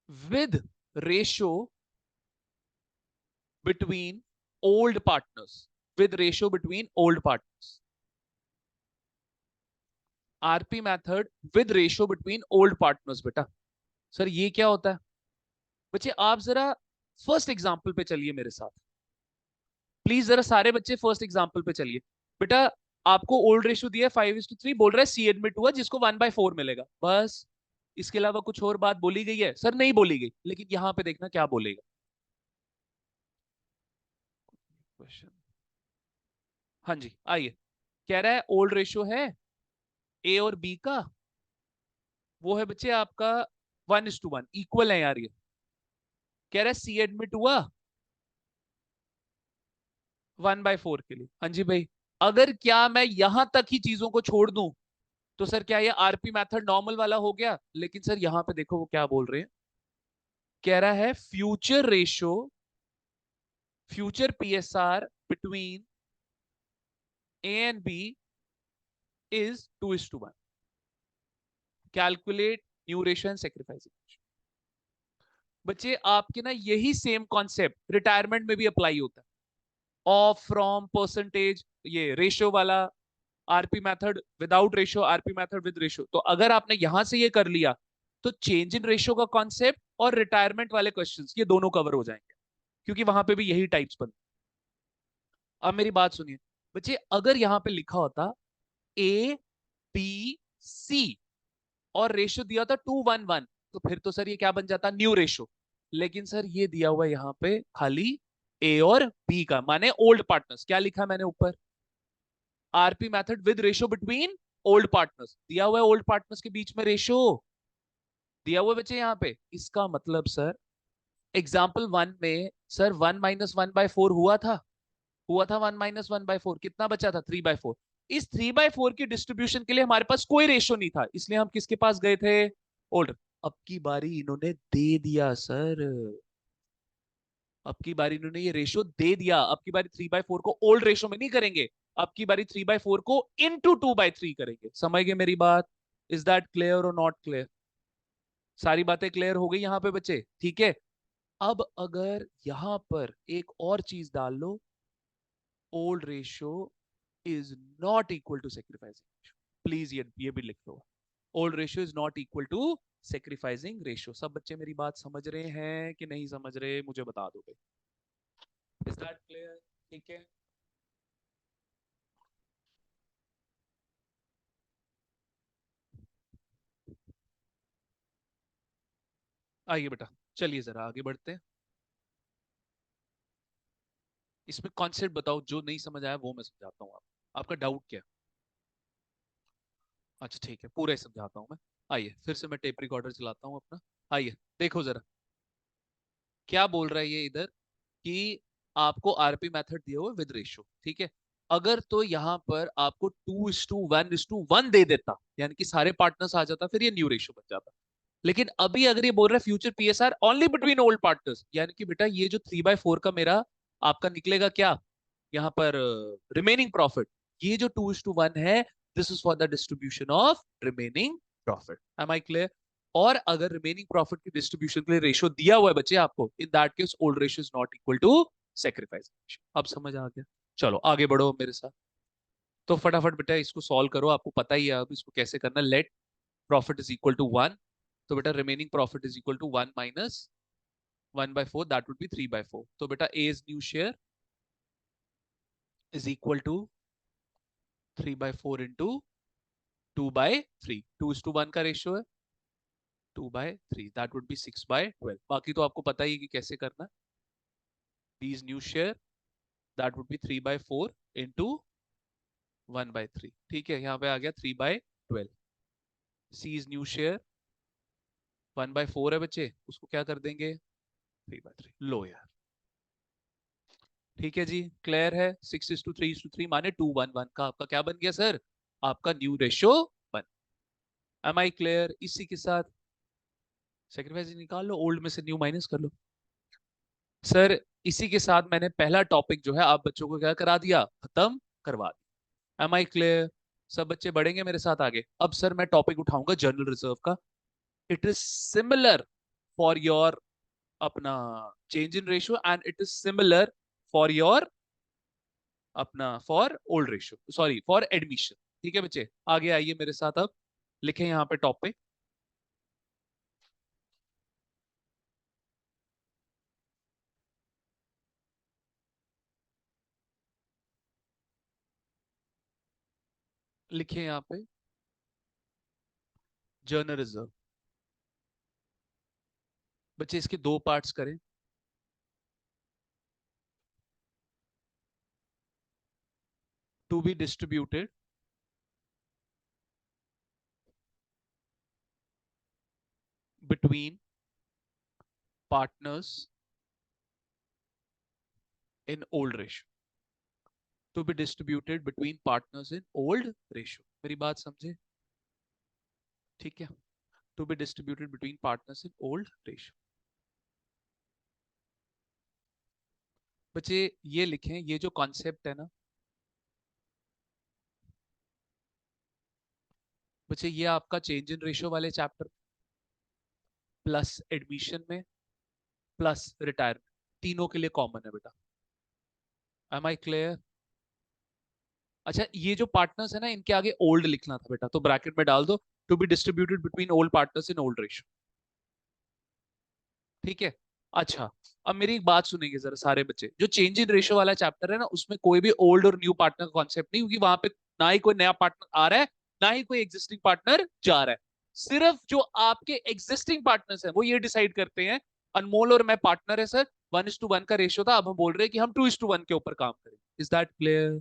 Speaker 1: with ratio between old partners, with ratio between old partners. RP method with ratio between old partners. बेटा सर ये क्या होता है? बच्चे आप जरा फर्स्ट एग्जांपल पे चलिए मेरे साथ, प्लीज जरा सारे बच्चे फर्स्ट एग्जांपल पे चलिए। बेटा आपको ओल्ड रेशियो दिया है 5:3, बोल रहा है सी एडमिट हुआ जिसको 1/4 मिलेगा, बस। इसके अलावा कुछ और बात बोली गई है? सर नहीं बोली गई, लेकिन यहां पे देखना क्या बोलेगा क्वेश्चन। हाँ जी आइए। कह रहा है ओल्ड रेशियो है ए और बी का, वो है बच्चे आपका 1:1, इक्वल है यार ये। कह रहा है सी एडमिट हुआ 1/4 के लिए। हाँ जी भाई, अगर क्या मैं यहां तक ही चीजों को छोड़ दूं तो सर क्या ये आरपी मेथड नॉर्मल वाला हो गया? लेकिन सर यहां पे देखो वो क्या बोल रहे हैं। कह रहा है future ratio, future PSR between A and B is 2:1। Calculate new ratio and sacrifice. बच्चे आपके ना यही सेम कॉन्सेप्ट रिटायरमेंट में भी अप्लाई होता है। ऑफ, फ्रॉम, परसेंटेज, ये रेशियो वाला RP method without ratio, RP method with ratio. तो अगर आपने यहां से ये कर लिया तो चेंज इन रेशियो का कॉन्सेप्ट और रिटायरमेंट वाले क्वेश्चंस ये दोनों कवर हो जाएंगे, क्योंकि वहां पे भी यही टाइप्स बनते। अब मेरी बात सुनिए बच्चे, अगर यहां पे लिखा होता ए बी सी और रेशियो दिया था 2:1, तो फिर तो सर ये क्या बन जाता, न्यू रेशियो। लेकिन सर ये दिया हुआ यहाँ पे खाली ए और बी का, माने ओल्ड पार्टनर्स। क्या लिखा है मैंने ऊपर? RP method with ratio between old partners, दिया हुआ है ओल्ड पार्टनर्स के बीच में रेशियो दिया हुआ है बच्चे यहाँ पे। इसका मतलब सर एग्जाम्पल 1 में सर 1 - 1/4 हुआ था 1 - 1/4, कितना बचा था 3/4। इस 3/4 की डिस्ट्रीब्यूशन के लिए हमारे पास कोई रेशो नहीं था, इसलिए हम किसके पास गए थे, ओल्ड। अब की बारी इन्होंने दे दिया सर, अब की बारी इन्होंने ये रेशो दे दिया। अब की बारी 3/4 को ओल्ड रेशो में नहीं करेंगे, अब की बारी 3/4 को इंटू 2/3 करेंगे। समझ गए मेरी बात? इज दैट क्लियर और नॉट क्लियर? सारी बातें क्लियर हो गई यहाँ पे बच्चे? ठीक है। अब अगर यहां पर एक और चीज डाल लो, old ratio is not equal to sacrificing. Please ये भी लिख लो, old ratio is not equal to sacrificing ratio. सब बच्चे मेरी बात समझ रहे हैं कि नहीं समझ रहे, मुझे बता दो भाई। Is that clear? ठीक है। आइए बेटा चलिए जरा आगे बढ़ते हैं। इसमें कॉन्सेप्ट बताओ, जो नहीं समझ आया वो मैं समझाता हूँ आपका डाउट क्या है? अच्छा ठीक है, पूरा ही समझाता हूँ मैं। आइए फिर से मैं टेप रिकॉर्डर चलाता हूँ अपना। आइए देखो जरा क्या बोल रहा है ये इधर, कि आपको आरपी मेथड दिया हुआ विद रेशियो, ठीक है। अगर तो यहाँ पर आपको 2:1:1 दे देता, यानी कि सारे पार्टनर्स आ जाता, फिर ये न्यू रेशियो बन जाता। लेकिन अभी अगर ये बोल रहा है future PSR only between old partners, यानी कि बेटा ये जो 3/4 का मेरा आपका निकलेगा क्या यहाँ पर रिमेनिंग प्रॉफिट, ये जो 2:1 है, this is for the distribution of remaining profit. Am I clear? और अगर रिमेनिंग प्रॉफिट की डिस्ट्रीब्यूशन के लिए रेशियो दिया हुआ है बच्चे आपको, in that case old ratio is not equal to sacrifice ratio. अब समझ आ गया? चलो आगे बढ़ो मेरे साथ। तो फटाफट बेटा इसको सॉल्व करो, आपको पता ही है अब इसको कैसे करना। Let profit is equal to 1, तो बेटा remaining profit is equal to 1 minus 1/4, that would be 3/4। तो बेटा A is new share is equal to 3/4 into 2/3, 2:1 का रेशियो है, 2/3 दैट वुड बी 6/12। बाकी तो आपको पता ही है कि कैसे करना। B is new share that would be 3/4 into 1/3, ठीक है, यहाँ पे आ गया 3/12। सी इज न्यू शेयर 1/4 है बच्चे, उसको क्या कर देंगे 3/3। लो यार, ठीक है जी, क्लियर है। 6:3:3 माने 2:1:1 का आपका क्या बन गया सर, आपका न्यू रेशियो बन। Am I clear? इसी के साथ सेक्रीफाइस निकाल लो, ओल्ड में से न्यू माइनस कर लो। सर इसी के साथ मैंने पहला टॉपिक जो है आप बच्चों को क्या करा दिया, खत्म करवा दिया। Am I clear? सब बच्चे बढ़ेंगे मेरे साथ आगे। अब सर मैं टॉपिक उठाऊंगा जनरल रिजर्व का। It is similar for your अपना change in ratio, and it is similar for your अपना for old ratio, sorry for admission. ठीक है बच्चे, आगे आइए मेरे साथ। अब लिखें यहाँ पे टॉपिक, लिखे यहाँ पे जर्नल रिजर्व। बच्चे इसके दो पार्ट्स करें, to be distributed between partners in old ratio, to be distributed between partners in old ratio. मेरी बात समझे? ठीक है, to be distributed between partners in old ratio. बच्चे ये लिखें, ये जो कॉन्सेप्ट है ना बच्चे, ये आपका चेंज इन रेशियो वाले चैप्टर प्लस एडमिशन में प्लस रिटायरमेंट, तीनों के लिए कॉमन है बेटा। Am I clear? अच्छा ये जो पार्टनर्स है ना, इनके आगे ओल्ड लिखना था बेटा, तो ब्रैकेट में डाल दो to be distributed between old partners in old ratio. ठीक है। अच्छा अब मेरी एक बात सुनेंगे जरा सारे बच्चे, जो चेंज इन रेशियो वाला चैप्टर है ना, उसमें कोई भी ओल्ड और न्यू पार्टनर का कॉन्सेप्ट नहीं, क्योंकि वहां पे ना ही कोई नया पार्टनर आ रहा है, ना ही कोई एग्जिस्टिंग पार्टनर जा रहा है। सिर्फ जो आपके एग्जिस्टिंग पार्टनर्स हैं वो ये डिसाइड करते हैं। अनमोल और मैं पार्टनर है सर, 1:1 का रेशियो था, अब हम बोल रहे हैं कि हम 2:1 के ऊपर काम करें। Is that clear?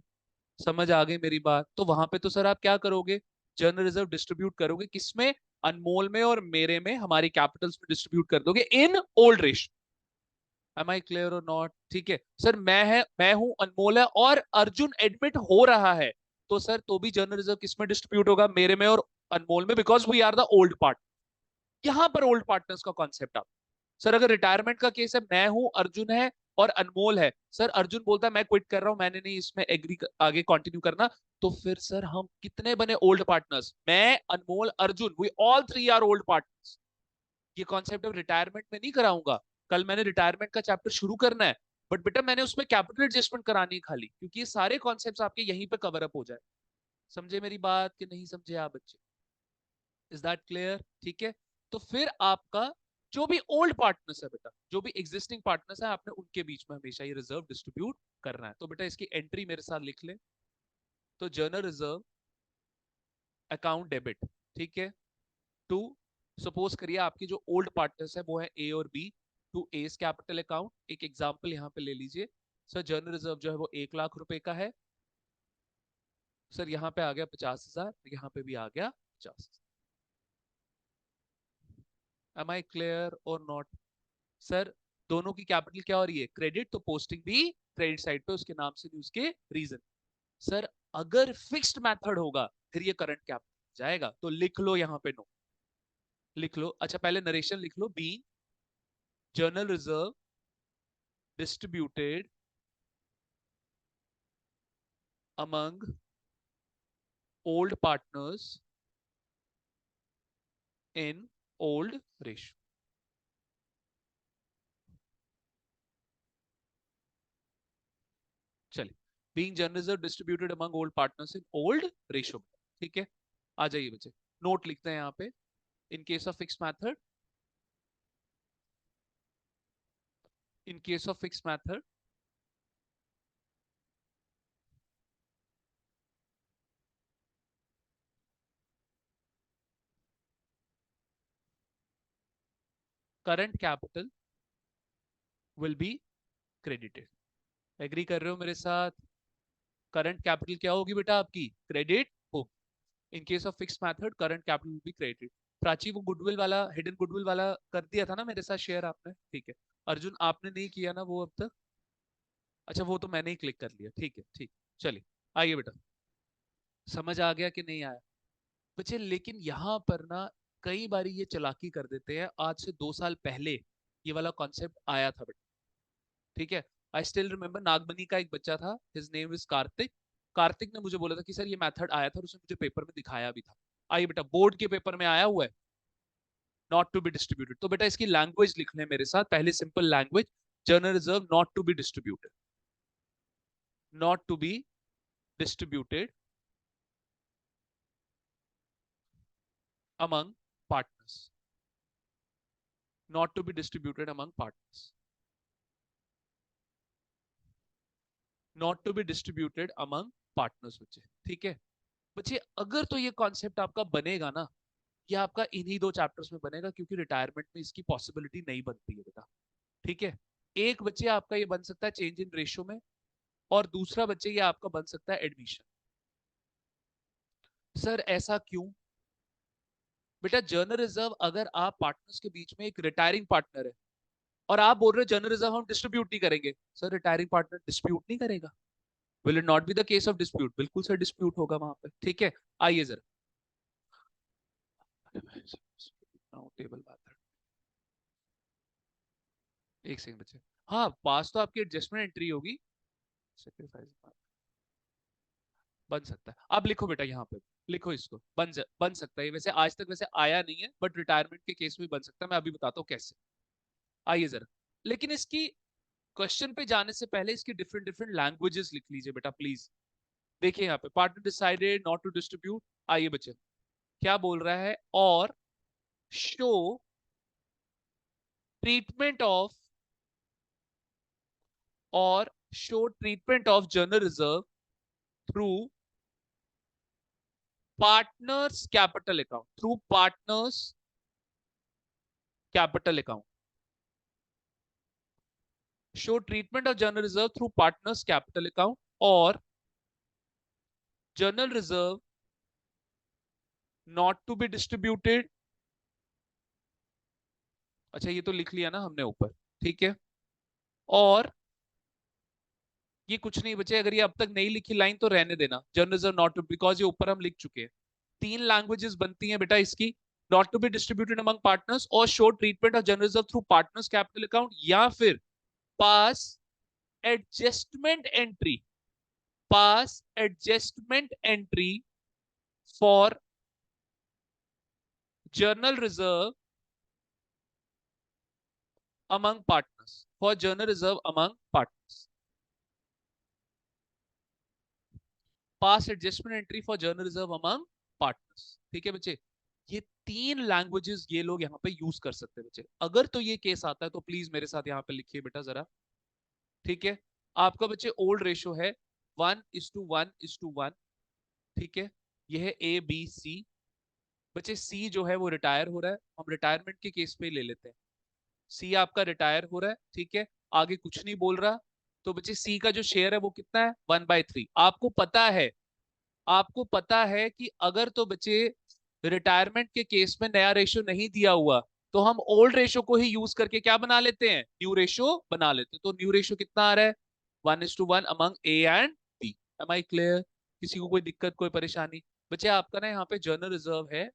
Speaker 1: समझ आ गई मेरी बात? तो वहां पे तो सर आप क्या करोगे, जनरल रिजर्व डिस्ट्रीब्यूट करोगे किसमें, अनमोल में और मेरे में, हमारी कैपिटल्स में डिस्ट्रीब्यूट कर दोगे in old ratio. Am I clear और नॉट? ठीक है सर, मैं हूं, अनमोल है और अर्जुन एडमिट हो रहा है, तो सर तो भी जनरल रिजर्व किस में डिस्ट्रीब्यूट होगा, मेरे में और अनमोल में, because we are the old part. यहां पर ओल्ड पार्टनर्स का कॉन्सेप्ट आप, सर अगर रिटायरमेंट का केस है, मैं हूं, अर्जुन है और अनमोल है, सर अर्जुन बोलता है मैं क्विट कर रहा हूं, मैंने नहीं इसमें एग्री आगे कंटिन्यू करना, तो फिर सर हम कितने बने ओल्ड पार्टनर्स, मैं, Anmol, Arjun, we all three are old partners. ये कॉन्सेप्ट अब रिटायरमेंट में नहीं कराऊंगा, कल मैंने रिटायरमेंट का चैप्टर शुरू करना है, बट बेटा मैंने उसमें कैपिटल एडजस्टमेंट करानी है खाली, क्योंकि ये सारे कॉन्सेप्ट्स आपके यहीं पे कवर अप हो जाए। समझे मेरी बात कि नहीं समझे आप बच्चे? Is that clear? ठीक है। तो फिर आपका जो भी ओल्ड पार्टनर्स है बेटा, जो भी एग्जिस्टिंग पार्टनर्स है, आपने उनके बीच में हमेशा ये रिजर्व डिस्ट्रीब्यूट करना है। तो बेटा इसकी एंट्री मेरे साथ लिख ले, तो जर्नल रिजर्व अकाउंट डेबिट, ठीक है, टू, सपोज करिए आपकी जो ओल्ड पार्टनर्स है वो है ए और B, to A's capital account. एक एग्जांपल यहाँ पे ले लीजिए, सर जर्नल रिजर्व जो है वो 1 लाख रुपए का है, सर यहाँ पे आ गया 50,000, यहाँ पे भी आ गया 50,000। एम आई क्लियर और नॉट? सर दोनों की कैपिटल क्या हो रही है? क्रेडिट, तो पोस्टिंग भी क्रेडिट साइड पे उसके नाम से नहीं उसके रीजन। सर अगर फिक्स्ड मेथड होगा फिर ये करंट कैपिटल जाएगा, तो लिख लो यहाँ पे नो, लिख लो। अच्छा पहले नरेशन लिख लो, being journal reserve distributed among old partners in old ratio। चलिए, being general reserve distributed among old partners in old ratio। ठीक है, आ जाइए बच्चे, नोट लिखते हैं यहाँ पे। in case of fixed method, in case of fixed method, current capital will be credited। Agree कर रहे हो मेरे साथ? करंट कैपिटल क्या होगी बेटा आपकी? क्रेडिट होगी। In case of fix method current capital will be credit. Prachi वो गुडविल वाला, हिडन गुडविल वाला कर दिया था ना मेरे साथ शेयर आपने? ठीक है। अर्जुन आपने नहीं किया ना वो अब तक? अच्छा वो तो मैंने ही क्लिक कर लिया, ठीक है ठीक। चलिए आइए बेटा, समझ आ गया कि नहीं आया बच्चे? लेकिन यहाँ पर ना कई बारी ये चालाकी कर देते हैं। आज से 2 साल पहले ये वाला कॉन्सेप्ट आया था बेटा, ठीक है। आई स्टिल रिमेम्बर, नागमनी का एक बच्चा था, his name is Kartik. Kartik ने मुझे बोला था कि सर ये मेथड आया था, और उसने मुझे पेपर में दिखाया भी था। आइए बेटा, बोर्ड के पेपर में आया हुआ है, नॉट टू बी डिस्ट्रीब्यूटेड। तो बेटा इसकी लैंग्वेज लिख लें मेरे साथ, पहले simple language, general reserve not to be distributed, not to be distributed among partners, not to be distributed among partners, not to be distributed among partners बच्चे, ठीक है। बच्चे अगर तो ये कॉन्सेप्ट आपका बनेगा ना, ये आपका इन्हीं 2 चैप्टर्स में बनेगा, क्योंकि रिटायरमेंट में इसकी पॉसिबिलिटी नहीं बनती है बेटा, ठीक है। एक बच्चे आपका ये बन सकता है चेंज इन रेशियो में, और दूसरा बच्चे ये आपका बन सकता है एडमिशन। सर ऐसा क्यों? बेटा जर्नल रिजर्व, अगर आप पार्टनर्स के बीच में एक रिटायरिंग पार्टनर है, और आप बोल रहे हो जनरल रिजर्व हम डिस्ट्रीब्यूट नहीं करेंगे, सर रिटायरिंग पार्टनर डिस्प्यूट नहीं करेगा? Will it not be the case of dispute? बिल्कुल सर डिस्प्यूट होगा वहां पे, ठीक है। आइए जरा टेबल बात, एक सेकंड बच्चे। हाँ पास तो आपकी एडजस्टमेंट एंट्री होगी, सेक्रीफाइस बन सकता है। आप लिखो बेटा यहाँ पे, लिखो इसको, बन सकता है। वैसे आज तक वैसे आया नहीं है, बट रिटायरमेंट के केस में बन सकता है। मैं अभी बताता हूँ कैसे। आइए जरा, लेकिन इसकी क्वेश्चन पे जाने से पहले इसकी डिफरेंट डिफरेंट लैंग्वेजेस लिख लीजिए बेटा प्लीज। देखिए यहाँ पे, partner decided not to distribute. आइए बच्चे, क्या बोल रहा है? और शो ट्रीटमेंट ऑफ, और show treatment of general reserve through partners capital account, through partners capital account, show treatment of general reserve through partners capital account, और general reserve not to be distributed. अच्छा ये तो लिख लिया ना हमने ऊपर, ठीक है। और ये कुछ नहीं बचे, अगर ये अब तक नहीं लिखी लाइन तो रहने देना, general reserve not to, because ये ऊपर हम लिख चुके हैं। 3 लैंग्वेजेस बनती हैं बेटा इसकी, not to be distributed among partners, और show treatment of general reserve through partners capital account, या फिर pass adjustment entry, pass adjustment entry for journal reserve among partners, for journal reserve among partners, pass adjustment entry for journal reserve among partners, ठीक है बच्चे। ये 3 लैंग्वेजेस ये लोग यहाँ पे यूज कर सकते हैं बच्चे। अगर तो ये केस आता है तो प्लीज मेरे साथ यहाँ पे लिखिए बेटा जरा, ठीक है। आपका बच्चे ओल्ड रेशो है 1:1:1, ठीक है। ये है ए बी सी। बच्चे सी जो है वो रिटायर हो रहा है, हम रिटायरमेंट के केस पे ले लेते हैं। सी आपका रिटायर हो रहा है, ठीक है, आगे कुछ नहीं बोल रहा। तो बच्चे सी का जो शेयर है वो कितना है? 1/3। आपको पता है, आपको पता है कि अगर तो बच्चे रिटायरमेंट के केस में नया रेशियो नहीं दिया हुआ, तो हम ओल्ड रेशो को ही यूज करके क्या बना लेते हैं, न्यू रेशो बना लेते हैं। तो न्यू रेशो कितना आ रहा है, 1:1 among A and B. Am I clear? किसी को कोई दिक्कत, कोई परेशानी? बच्चे आपका ना यहाँ पे जनरल रिजर्व है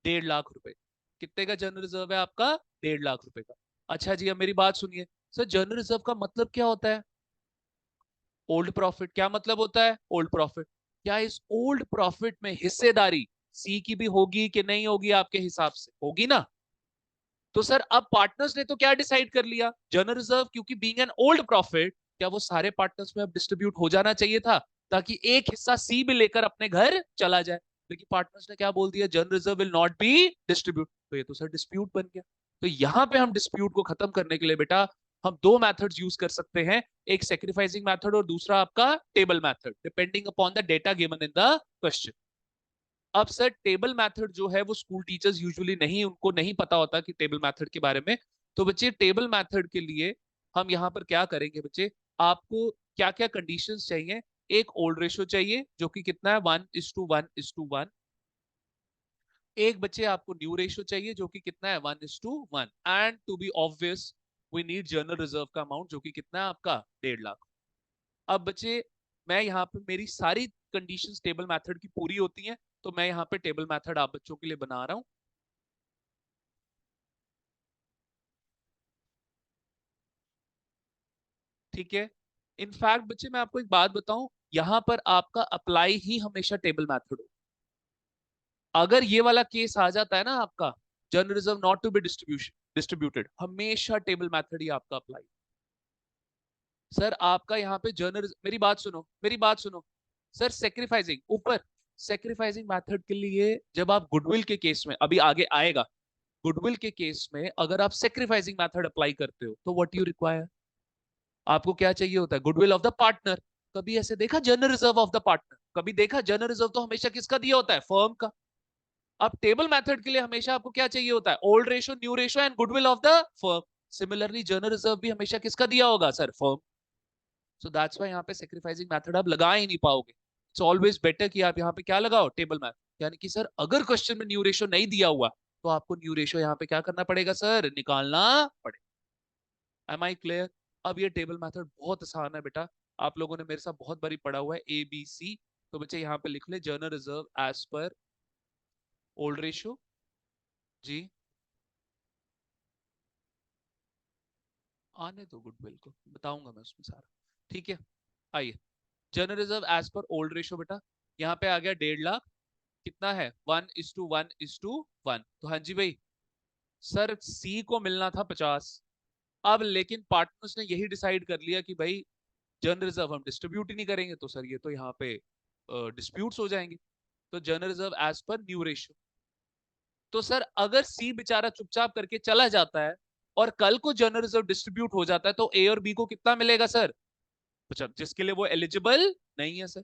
Speaker 1: 1.5 लाख रुपए। कितने का जनरल रिजर्व है आपका? 1.5 लाख रुपए का। अच्छा जी, अब मेरी बात सुनिए। सर जनरल रिजर्व का मतलब क्या होता है? Old profit. क्या मतलब होता है ओल्ड प्रॉफिट? क्या इस ओल्ड प्रॉफिट में हिस्सेदारी सी की भी होगी कि नहीं होगी? आपके हिसाब से होगी ना। तो सर अब पार्टनर्स ने तो क्या डिसाइड कर लिया, जनरल रिजर्व क्योंकि बीइंग एन ओल्ड प्रॉफिट, क्या वो सारे पार्टनर्स में अब डिस्ट्रीब्यूट हो जाना चाहिए था, ताकि एक हिस्सा सी भी लेकर अपने घर चला जाए। लेकिन पार्टनर्स ने क्या बोल दिया, general reserve will not B distribute. तो ये तो सर डिस्प्यूट बन गया। तो यहां पे हम डिस्प्यूट को खत्म करने के लिए बेटा हम दो मेथड्स यूज कर सकते हैं, एक सेक्रीफाइसिंग मेथड और दूसरा आपका table method, depending upon the data given in the question. अब सर टेबल मेथड जो है वो स्कूल टीचर्स यूजुअली नहीं, उनको नहीं पता होता कि टेबल मेथड के बारे में। तो बच्चे टेबल मेथड के लिए हम यहाँ पर क्या करेंगे बच्चे, आपको क्या क्या कंडीशंस चाहिए। एक ओल्ड रेशो चाहिए जो कि कितना है, 1:1:1। एक बच्चे आपको न्यू रेशो चाहिए जो कि कितना है, 1:1। And to be obvious we need general reserve का अमाउंट जो कि कितना है आपका, 1.5 लाख। अब बच्चे मैं यहाँ पे मेरी सारी कंडीशंस टेबल मेथड की पूरी होती हैं, तो मैं यहाँ पे टेबल मेथड आप बच्चों के लिए बना रहा हूँ। ठीक है। इनफैक्ट बच्चे मैं आपको एक बात बताऊं, यहाँ पर आपका अप्लाई ही हमेशा टेबल मेथड हो। अगर ये वाला केस आ जाता है ना आपका, general reserve not to be distribution distributed, हमेशा टेबल मेथड ही आपका अप्लाई। सर आपका यहाँ पे जनरल, मेरी बात सुनो, मेरी बात सुनो। सर सेक्रीफाइसिंग ऊपर, सेक्रीफाइसिंग मेथड के लिए जब आप गुडविल के केस में, अभी आगे आएगा, गुडविल के केस में अगर आप सेक्रीफाइसिंग मेथड अप्लाई करते हो तो व्हाट यू रिक्वायर, आपको क्या चाहिए होता है, गुडविल ऑफ द पार्टनर। कभी ऐसे देखा general reserve of the partner? कभी देखा? जनरल रिजर्व तो हमेशा किसका दिया होता है, फर्म का। अब टेबल मेथड के लिए हमेशा आपको क्या चाहिए होता है, old ratio, new ratio and goodwill of the firm. Similarly general reserve भी हमेशा किसका दिया होगा sir, firm. So that's why यहाँ पे सेक्रीफाइसिंग मेथड आप लगा ही नहीं पाओगे। इट्स ऑलवेज बेटर कि आप यहाँ पे क्या लगाओ, टेबल मेथड। यानी कि सर अगर क्वेश्चन में न्यू रेशो नहीं दिया हुआ तो आपको न्यू रेशो यहाँ पे क्या करना पड़ेगा सर, निकालना पड़ेगा। Am I clear? अब ये टेबल मेथड बहुत आसान है बेटा, आप लोगों ने मेरे साथ बहुत बारी पढ़ा हुआ है, ए बी सी। तो बच्चे यहाँ पे लिख ले general reserve as per old ratio. जी, आने दो गुडविल को, बताऊंगा मैं उसमें सारा। ठीक है, आइए। General reserve as per old ratio बेटा, यहाँ पे आ गया 1.5 लाख। कितना है, 1:1:1। तो हाँ जी भाई, सर सी को मिलना था 50। अब लेकिन पार्टनर्स ने यही डिसाइड कर लिया कि भाई जनरल रिजर्व हम डिस्ट्रीब्यूट ही नहीं करेंगे, तो सर ये तो यहाँ पे डिस्प्यूट्स हो जाएंगे। तो general reserve as per new ratio. तो सर अगर सी बेचारा चुपचाप करके चला जाता है और कल को जनरल रिजर्व डिस्ट्रीब्यूट हो जाता है, तो ए और बी को कितना मिलेगा सर, 50, जिसके लिए वो एलिजिबल नहीं है सर।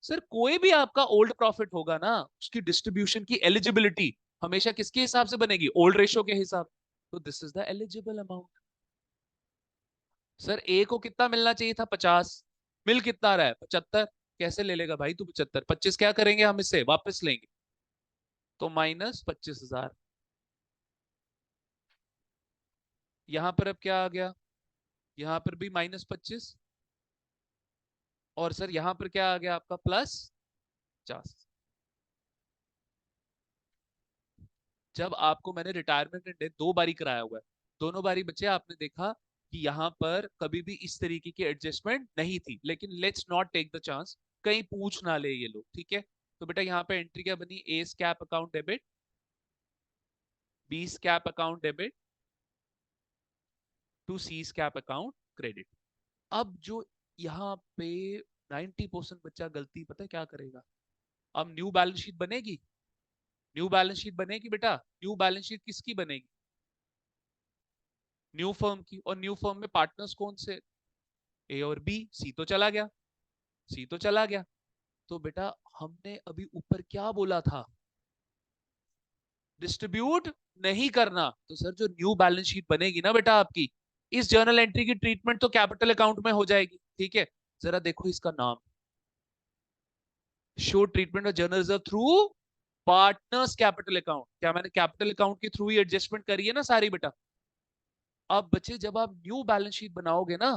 Speaker 1: सर कोई भी आपका ओल्ड प्रॉफिट होगा ना, उसकी डिस्ट्रीब्यूशन की एलिजिबिलिटी हमेशा किसके हिसाब से बनेगी, ओल्ड रेशो के हिसाब। तो this is the eligible amount. Sir A को कितना मिलना चाहिए था, 50। मिल कितना रहा है, 75। कैसे ले लेगा भाई तू 75, 25 क्या करेंगे हम इससे, वापस लेंगे। तो -25,000। यहां पर अब क्या आ गया, यहां पर भी -25। और सर यहां पर क्या आ गया आपका, +50। जब आपको मैंने रिटायरमेंट एंड डेथ दो बारी कराया हुआ है, दोनों बारी बच्चे आपने देखा कि यहाँ पर कभी भी इस तरीके की एडजस्टमेंट नहीं थी। लेकिन let's not take the chance, कहीं पूछ ना ले ये लोग, ठीक है। तो बेटा यहाँ पे एंट्री क्या बनी, A s cap account debit, B s cap account debit to C s cap account credit. अब जो यहाँ पे 90% बच्चा गलती पता है क्या करेगा, अब न्यू बैलेंस शीट बनेगी, न्यू बैलेंस शीट बनेगी बेटा, न्यू बैलेंस शीट किसकी बनेगी, न्यू फर्म की। और न्यू फर्म में पार्टनर्स कौन से, ए और बी। सी तो चला गया, सी तो चला गया। तो बेटा हमने अभी ऊपर क्या बोला था, डिस्ट्रीब्यूट नहीं करना। तो सर जो न्यू बैलेंस शीट बनेगी ना बेटा आपकी, इस जर्नल एंट्री की ट्रीटमेंट तो कैपिटल अकाउंट में हो जाएगी, ठीक है। जरा देखो इसका नाम, show treatment of journal reserve through partners capital account, क्या मैंने कैपिटल अकाउंट के थ्रू ही एडजस्टमेंट करी है ना सारी बेटा। अब बच्चे जब आप न्यू बैलेंस शीट बनाओगे ना,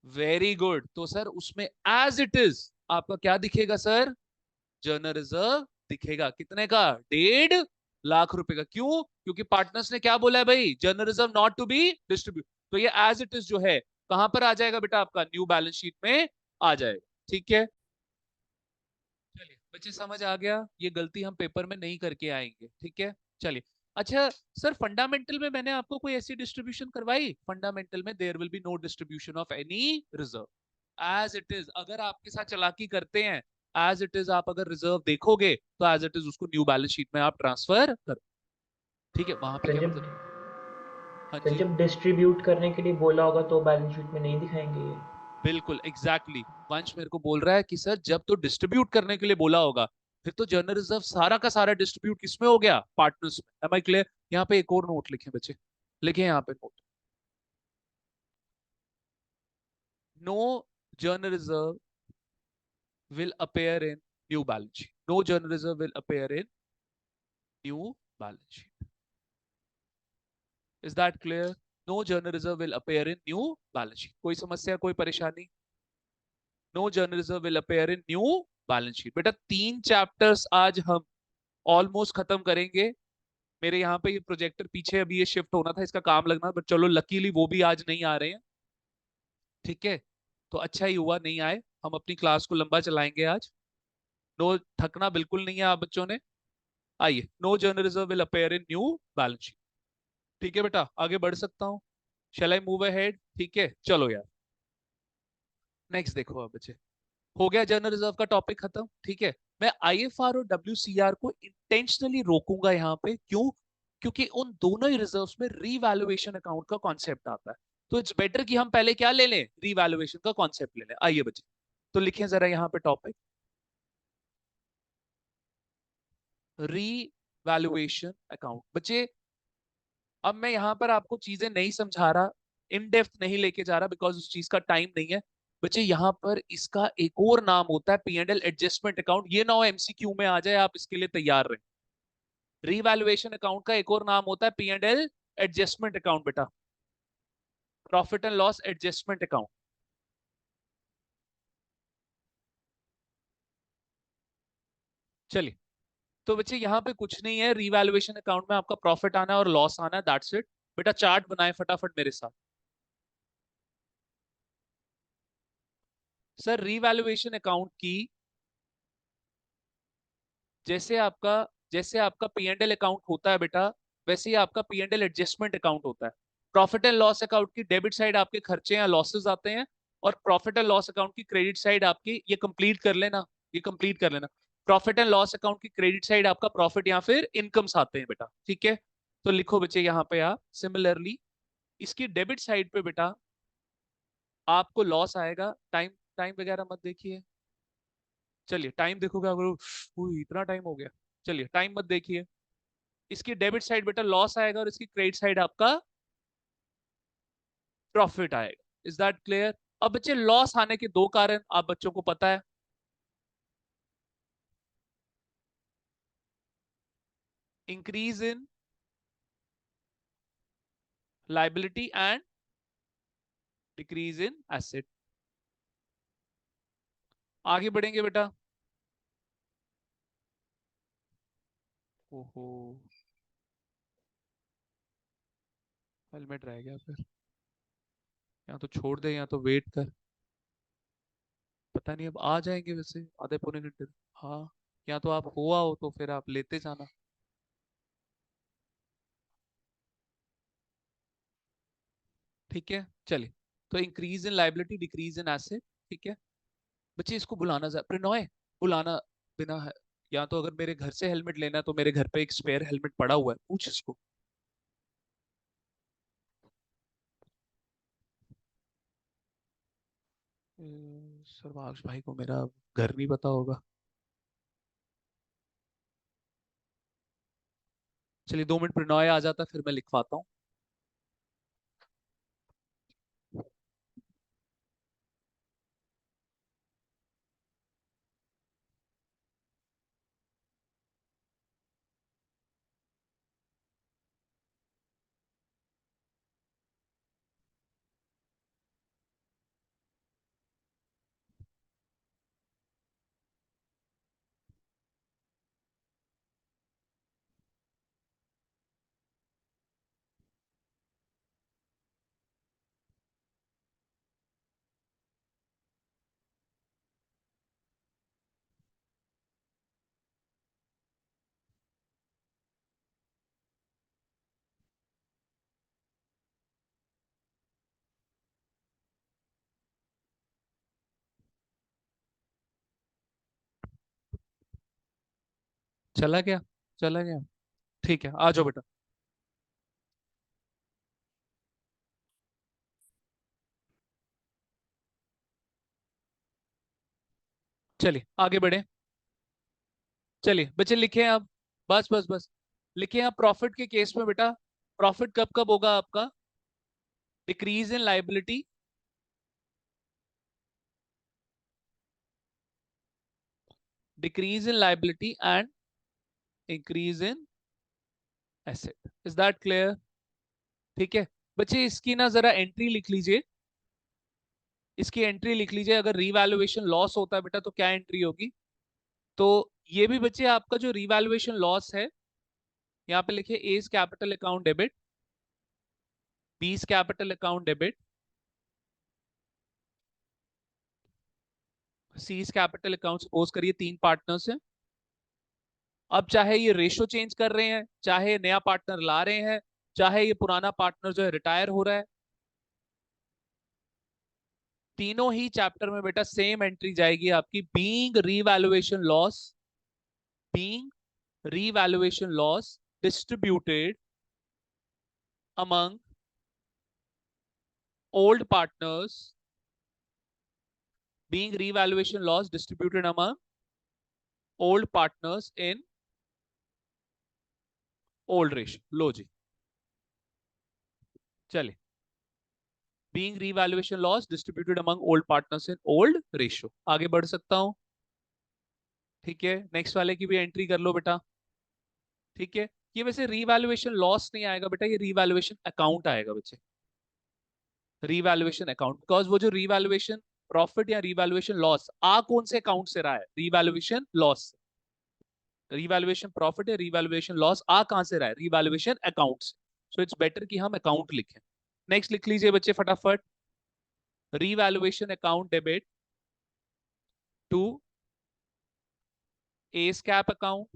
Speaker 1: वेरी गुड, तो सर उसमें एज इट इज आपका क्या दिखेगा सर, जनरल रिजर्व दिखेगा। कितने का, 1.5 लाख रुपए का। क्यों, क्योंकि पार्टनर्स ने क्या बोला है भाई, general reserve not to be distribute. तो ये एज इट इज जो है कहां पर आ जाएगा बेटा, आपका न्यू बैलेंस शीट में आ जाएगा। ठीक है, चलिए बच्चे समझ आ गया, ये गलती हम पेपर में नहीं करके आएंगे। ठीक है, चलिए। अच्छा सर, फंडामेंटल में मैंने आपको कोई ऐसी डिस्ट्रीब्यूशन करवाई, फंडामेंटल में there will be no distribution of any reserve, as it is. अगर आपके साथ चालाकी करते हैं, एज इट इज आप अगर रिजर्व देखोगे तो एज इट इज उसको न्यू बैलेंस शीट में आप ट्रांसफर कर। ठीक है, वहां पे
Speaker 2: सर
Speaker 1: क्या
Speaker 2: जब
Speaker 1: मतलब। हाँ
Speaker 2: सर
Speaker 1: जी,
Speaker 2: जब डिस्ट्रीब्यूट करने के लिए बोला होगा तो बैलेंस शीट में नहीं दिखाएंगे ये?
Speaker 1: बिल्कुल एग्जैक्टली exactly। वंश मेरे को बोल रहा है कि सर जब तो डिस्ट्रीब्यूट करने के लिए बोला होगा, फिर तो जनरल रिजर्व सारा का सारा डिस्ट्रीब्यूट किसमें हो गया, पार्टनर्स में। Am I clear. यहाँ पे एक और नोट लिखे बच्चे, लिखे यहाँ पे note, no general reserve will appear in new balance sheet. No general reserve will appear in new balance sheet. Is that clear? No general reserve will appear in new balance sheet. कोई समस्या, कोई परेशानी? No general reserve will appear in new balance sheet. बेटा 3 चैप्टर्स आज हम ऑलमोस्ट खत्म करेंगे। मेरे यहाँ पे ये प्रोजेक्टर पीछे अभी ये शिफ्ट होना था, इसका काम लगना, बट चलो लकीली वो भी आज नहीं आ रहे हैं। ठीक है, तो अच्छा ही हुआ नहीं आए, हम अपनी क्लास को लंबा चलाएंगे आज। नो, थकना बिल्कुल नहीं है आप बच्चों ने। आइए, no general reserve will appear in new balance sheet. ठीक है बेटा, आगे बढ़ सकता हूँ, शैल आई मूव अहेड। ठीक है, चलो यार, नेक्स्ट देखो अब बच्चे, हो गया जनरल रिजर्व का टॉपिक खत्म। ठीक है, मैं आईएफआर और डब्ल्यूसीआर को इंटेंशनली रोकूंगा यहाँ पे। क्यों, क्योंकि उन दोनों ही रिजर्व्स में रीवैल्यूएशन अकाउंट का कॉन्सेप्ट आता है। तो इट्स बेटर कि हम पहले क्या ले लें, रीवैल्यूएशन का कॉन्सेप्ट ले लें। आइए बच्चे, तो लिखें जरा यहाँ पे टॉपिक, रीवैल्यूएशन अकाउंट। बच्चे अब मैं यहाँ पर आपको चीजें नहीं समझा रहा, इन डेप्थ नहीं लेके जा रहा, बिकॉज उस चीज का टाइम नहीं है। बच्चे यहाँ पर इसका एक और नाम होता है P and L adjustment account. ये ना हो एमसीक्यू में आ जाए, आप इसके लिए तैयार रहे। रीवैल्यूएशन अकाउंट का एक और नाम होता है P and L adjustment account बेटा, profit and loss adjustment account. चलिए, तो बच्चे यहाँ पे कुछ नहीं है, रीवैल्यूएशन अकाउंट में आपका प्रॉफिट आना है और लॉस आना है, दैट्स इट। बेटा चार्ट बनाए फटाफट मेरे साथ। सर रीवैल्यूएशन अकाउंट की, जैसे आपका जैसे आपका पी एंड एल अकाउंट होता है बेटा, वैसे ही आपका P and L adjustment account होता है। प्रॉफिट एंड लॉस अकाउंट की डेबिट साइड आपके खर्चे या लॉसेस आते हैं, और प्रॉफिट एंड लॉस अकाउंट की क्रेडिट साइड आपकी, ये कंप्लीट कर लेना, ये कंप्लीट कर लेना। प्रॉफिट एंड लॉस अकाउंट की क्रेडिट साइड आपका प्रॉफिट या फिर इनकम्स आते हैं बेटा। ठीक है, तो लिखो बच्चे यहाँ पे आप सिमिलरली, इसकी डेबिट साइड पे बेटा आपको लॉस आएगा। टाइम टाइम वगैरह मत देखिए, चलिए टाइम देखोगे अगर, इतना टाइम हो गया, चलिए टाइम मत देखिए। इसकी डेबिट साइड बेटा लॉस आएगा और इसकी क्रेडिट साइड आपका प्रॉफिट आएगा। Is that clear? अब बच्चे लॉस आने के दो कारण आप बच्चों को पता है, increase in liability and decrease in asset. आगे बढ़ेंगे बेटा। ओहो, हेलमेट रह गया फिर, या तो छोड़ दे या तो वेट कर, पता नहीं अब आ जाएंगे वैसे आधे पौने घंटे। हाँ, या तो आप हो आओ तो फिर आप लेते जाना। ठीक है, चलिए, तो increase in liability decrease in asset. ठीक है बच्चे, इसको बुलाना प्रिनॉय, बुलाना बिना है। या तो अगर मेरे घर से हेलमेट लेना है तो मेरे घर पे एक स्पेयर हेलमेट पड़ा हुआ है, पूछ इसको। सर्वांश भाई को मेरा घर नहीं पता होगा। चलिए 2 मिनट, प्रिनॉय आ जाता फिर मैं लिखवाता हूँ। चला गया, चला गया। ठीक है, आ जाओ बेटा। चलिए आगे बढ़े। चलिए बच्चे लिखे हैं अब। बस बस बस। लिखे हैं अब प्रॉफिट के केस में बेटा। प्रॉफिट कब कब होगा आपका? Decrease in liability, decrease in liability and increase in asset. Is that clear? ठीक है बच्चे, इसकी ना जरा एंट्री लिख लीजिए। इसकी एंट्री लिख लीजिए। अगर रीवैल्यूएशन लॉस होता है बेटा तो क्या एंट्री होगी? तो ये भी बच्चे आपका जो रीवैल्यूएशन लॉस है, यहाँ पे लिखिए A's capital account debit, B's capital account debit, C's capital account. Suppose करिए तीन पार्टनर्स हैं। अब चाहे ये रेशो चेंज कर रहे हैं, चाहे नया पार्टनर ला रहे हैं, चाहे ये पुराना पार्टनर जो है रिटायर हो रहा है, तीनों ही चैप्टर में बेटा सेम एंट्री जाएगी आपकी, being revaluation loss, being revaluation loss distributed among old partners, being revaluation loss distributed among old partners in old ratio। लो जी, चलिए। being revaluation loss distributed among old partners in old ratio, आगे बढ़ सकता हूं? ठीक है, नेक्स्ट वाले की भी एंट्री कर लो बेटा। ठीक है, ये वैसे रीवैल्यूएशन लॉस नहीं आएगा बेटा, ये रीवैल्यूएशन अकाउंट आएगा बच्चे। रीवैल्यूएशन अकाउंट, बिकॉज वो जो रीवैल्यूएशन प्रॉफिट या रीवैल्यूएशन लॉस आ कौन से अकाउंट से रहा है? Revaluation loss. रिवैल्यूएशन प्रॉफिट है, रिवैल्यूएशन लॉस आ कहां से रहा है? रिवैल्यूएशन अकाउंट से। सो इट्स बेटर कि हम अकाउंट लिखें। नेक्स्ट लिख लीजिए बच्चे फटाफट। Revaluation account debit to A's cap account,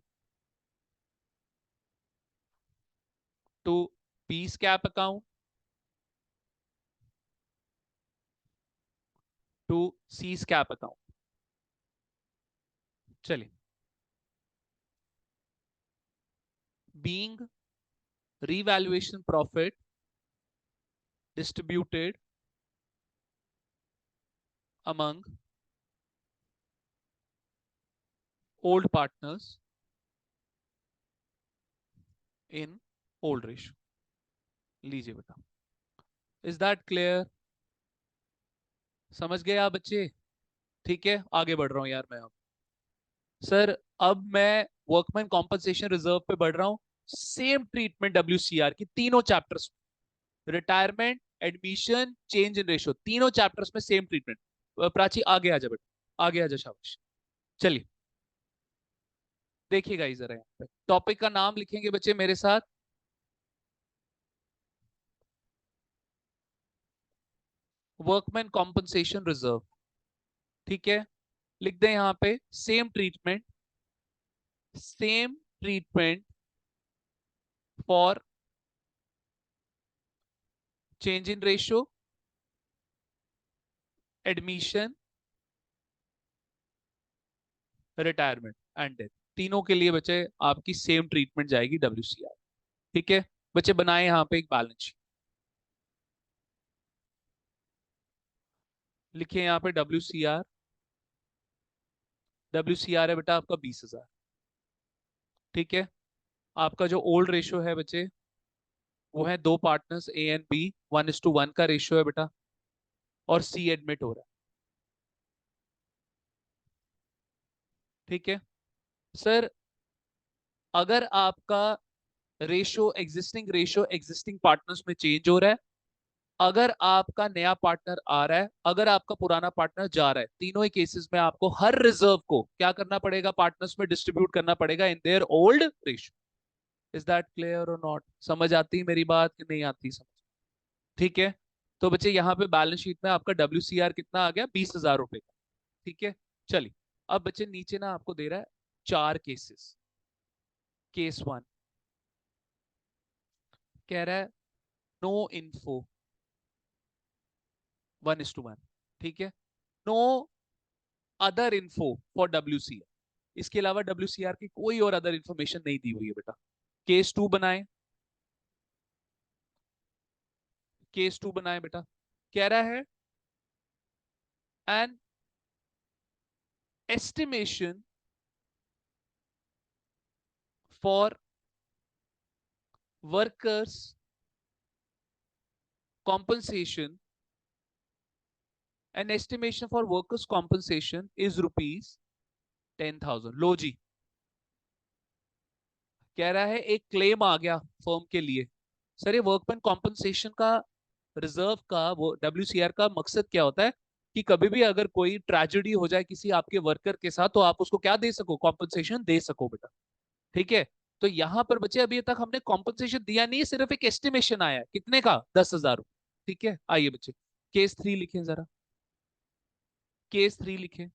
Speaker 1: to B's cap account, to C's cap account. चलिए, being revaluation profit distributed among old partners in old ratio। लीजिए बेटा। Is that clear? समझ गए आप बच्चे? ठीक है, आगे बढ़ रहा हूं यार मैं अब। सर अब मैं वर्कमैन कॉम्पनसेशन रिजर्व पे बढ़ रहा हूं। सेम ट्रीटमेंट डब्ल्यूसीआर की तीनों chapters, retirement, admission, change in ratio, तीनों चैप्टर्स में सेम ट्रीटमेंट। प्राची आगे आ जा बेटा, आगे आ जा, शाबाश। चलिए देखिएगा जरा यहाँ पे टॉपिक का नाम लिखेंगे बच्चे मेरे साथ। Workman compensation reserve. ठीक है, लिख दें यहाँ पे same treatment, same treatment for change in ratio, admission, retirement and death. तीनों के लिए बच्चे आपकी सेम ट्रीटमेंट जाएगी डब्ल्यूसीआर। ठीक है बच्चे, बनाए यहाँ पे एक बैलेंस शीट। लिखिए यहाँ पे डब्ल्यूसीआर। डब्ल्यूसीआर है बेटा आपका 20,000। ठीक है, आपका जो ओल्ड रेशियो है बच्चे वो है दो पार्टनर्स ए एंड बी, 1:1 का रेशियो है बेटा, और सी एडमिट हो रहा है। ठीक है सर, अगर आपका ratio existing, ratio existing partners में चेंज हो रहा है, अगर आपका नया पार्टनर आ रहा है, अगर आपका पुराना पार्टनर जा रहा है, तीनों ही केसेस में आपको हर रिजर्व को क्या करना पड़ेगा? पार्टनर्स में डिस्ट्रीब्यूट करना पड़ेगा in their old ratio. Is that clear और नॉट? समझ आती है मेरी बात कि नहीं आती समझ? ठीक है, तो बच्चे यहाँ पे बैलेंस शीट में आपका डब्ल्यू कितना आ गया? 20,000 रुपए का। ठीक है, चलिए। अब बच्चे नीचे ना आपको दे रहा है चार केसेस। केस वन कह रहा है नो इन्फो, 1:1। ठीक है, no other info for W C. इसके अलावा WCR की कोई और अदर इंफॉर्मेशन नहीं दी हुई है बेटा। केस 2 बनाए, केस 2 बनाए बेटा। कह रहा है an estimation for workers compensation, an estimation for workers compensation is ₹10,000। लो जी, कह रहा है एक क्लेम आ गया फर्म के लिए। सर ये वर्कमैन कॉम्पनसेशन का, रिजर्व का, वो WCR का मकसद क्या होता है कि कभी भी अगर कोई ट्रेजेडी हो जाए किसी आपके वर्कर के साथ तो आप उसको क्या दे सको, कॉम्पनसेशन दे सको बेटा। ठीक है। तो यहां पर बच्चे अभी तक हमने कॉम्पनसेशन दिया नहीं है, सिर्फ एक एस्टिमेशन आया है कितने का, 10,000। ठीक है, आइए बच्चे केस 3 लिखें जरा, केस 3 लिखें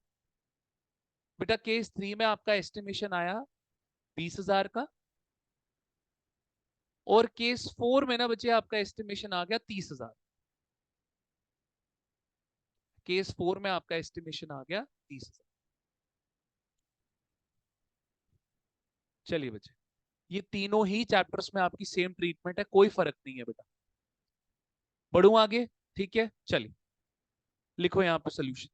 Speaker 1: बेटा। केस 3 में आपका एस्टिमेशन आया 20,000 का, और केस 4 में ना बच्चे आपका एस्टिमेशन आ गया 30,000। केस 4 में आपका एस्टिमेशन आ गया 30,000। चलिए बच्चे, ये तीनों ही चैप्टर्स में आपकी सेम ट्रीटमेंट है, कोई फर्क नहीं है बेटा। बढ़ू आगे, ठीक है। चलिए लिखो यहाँ पे सोल्यूशन।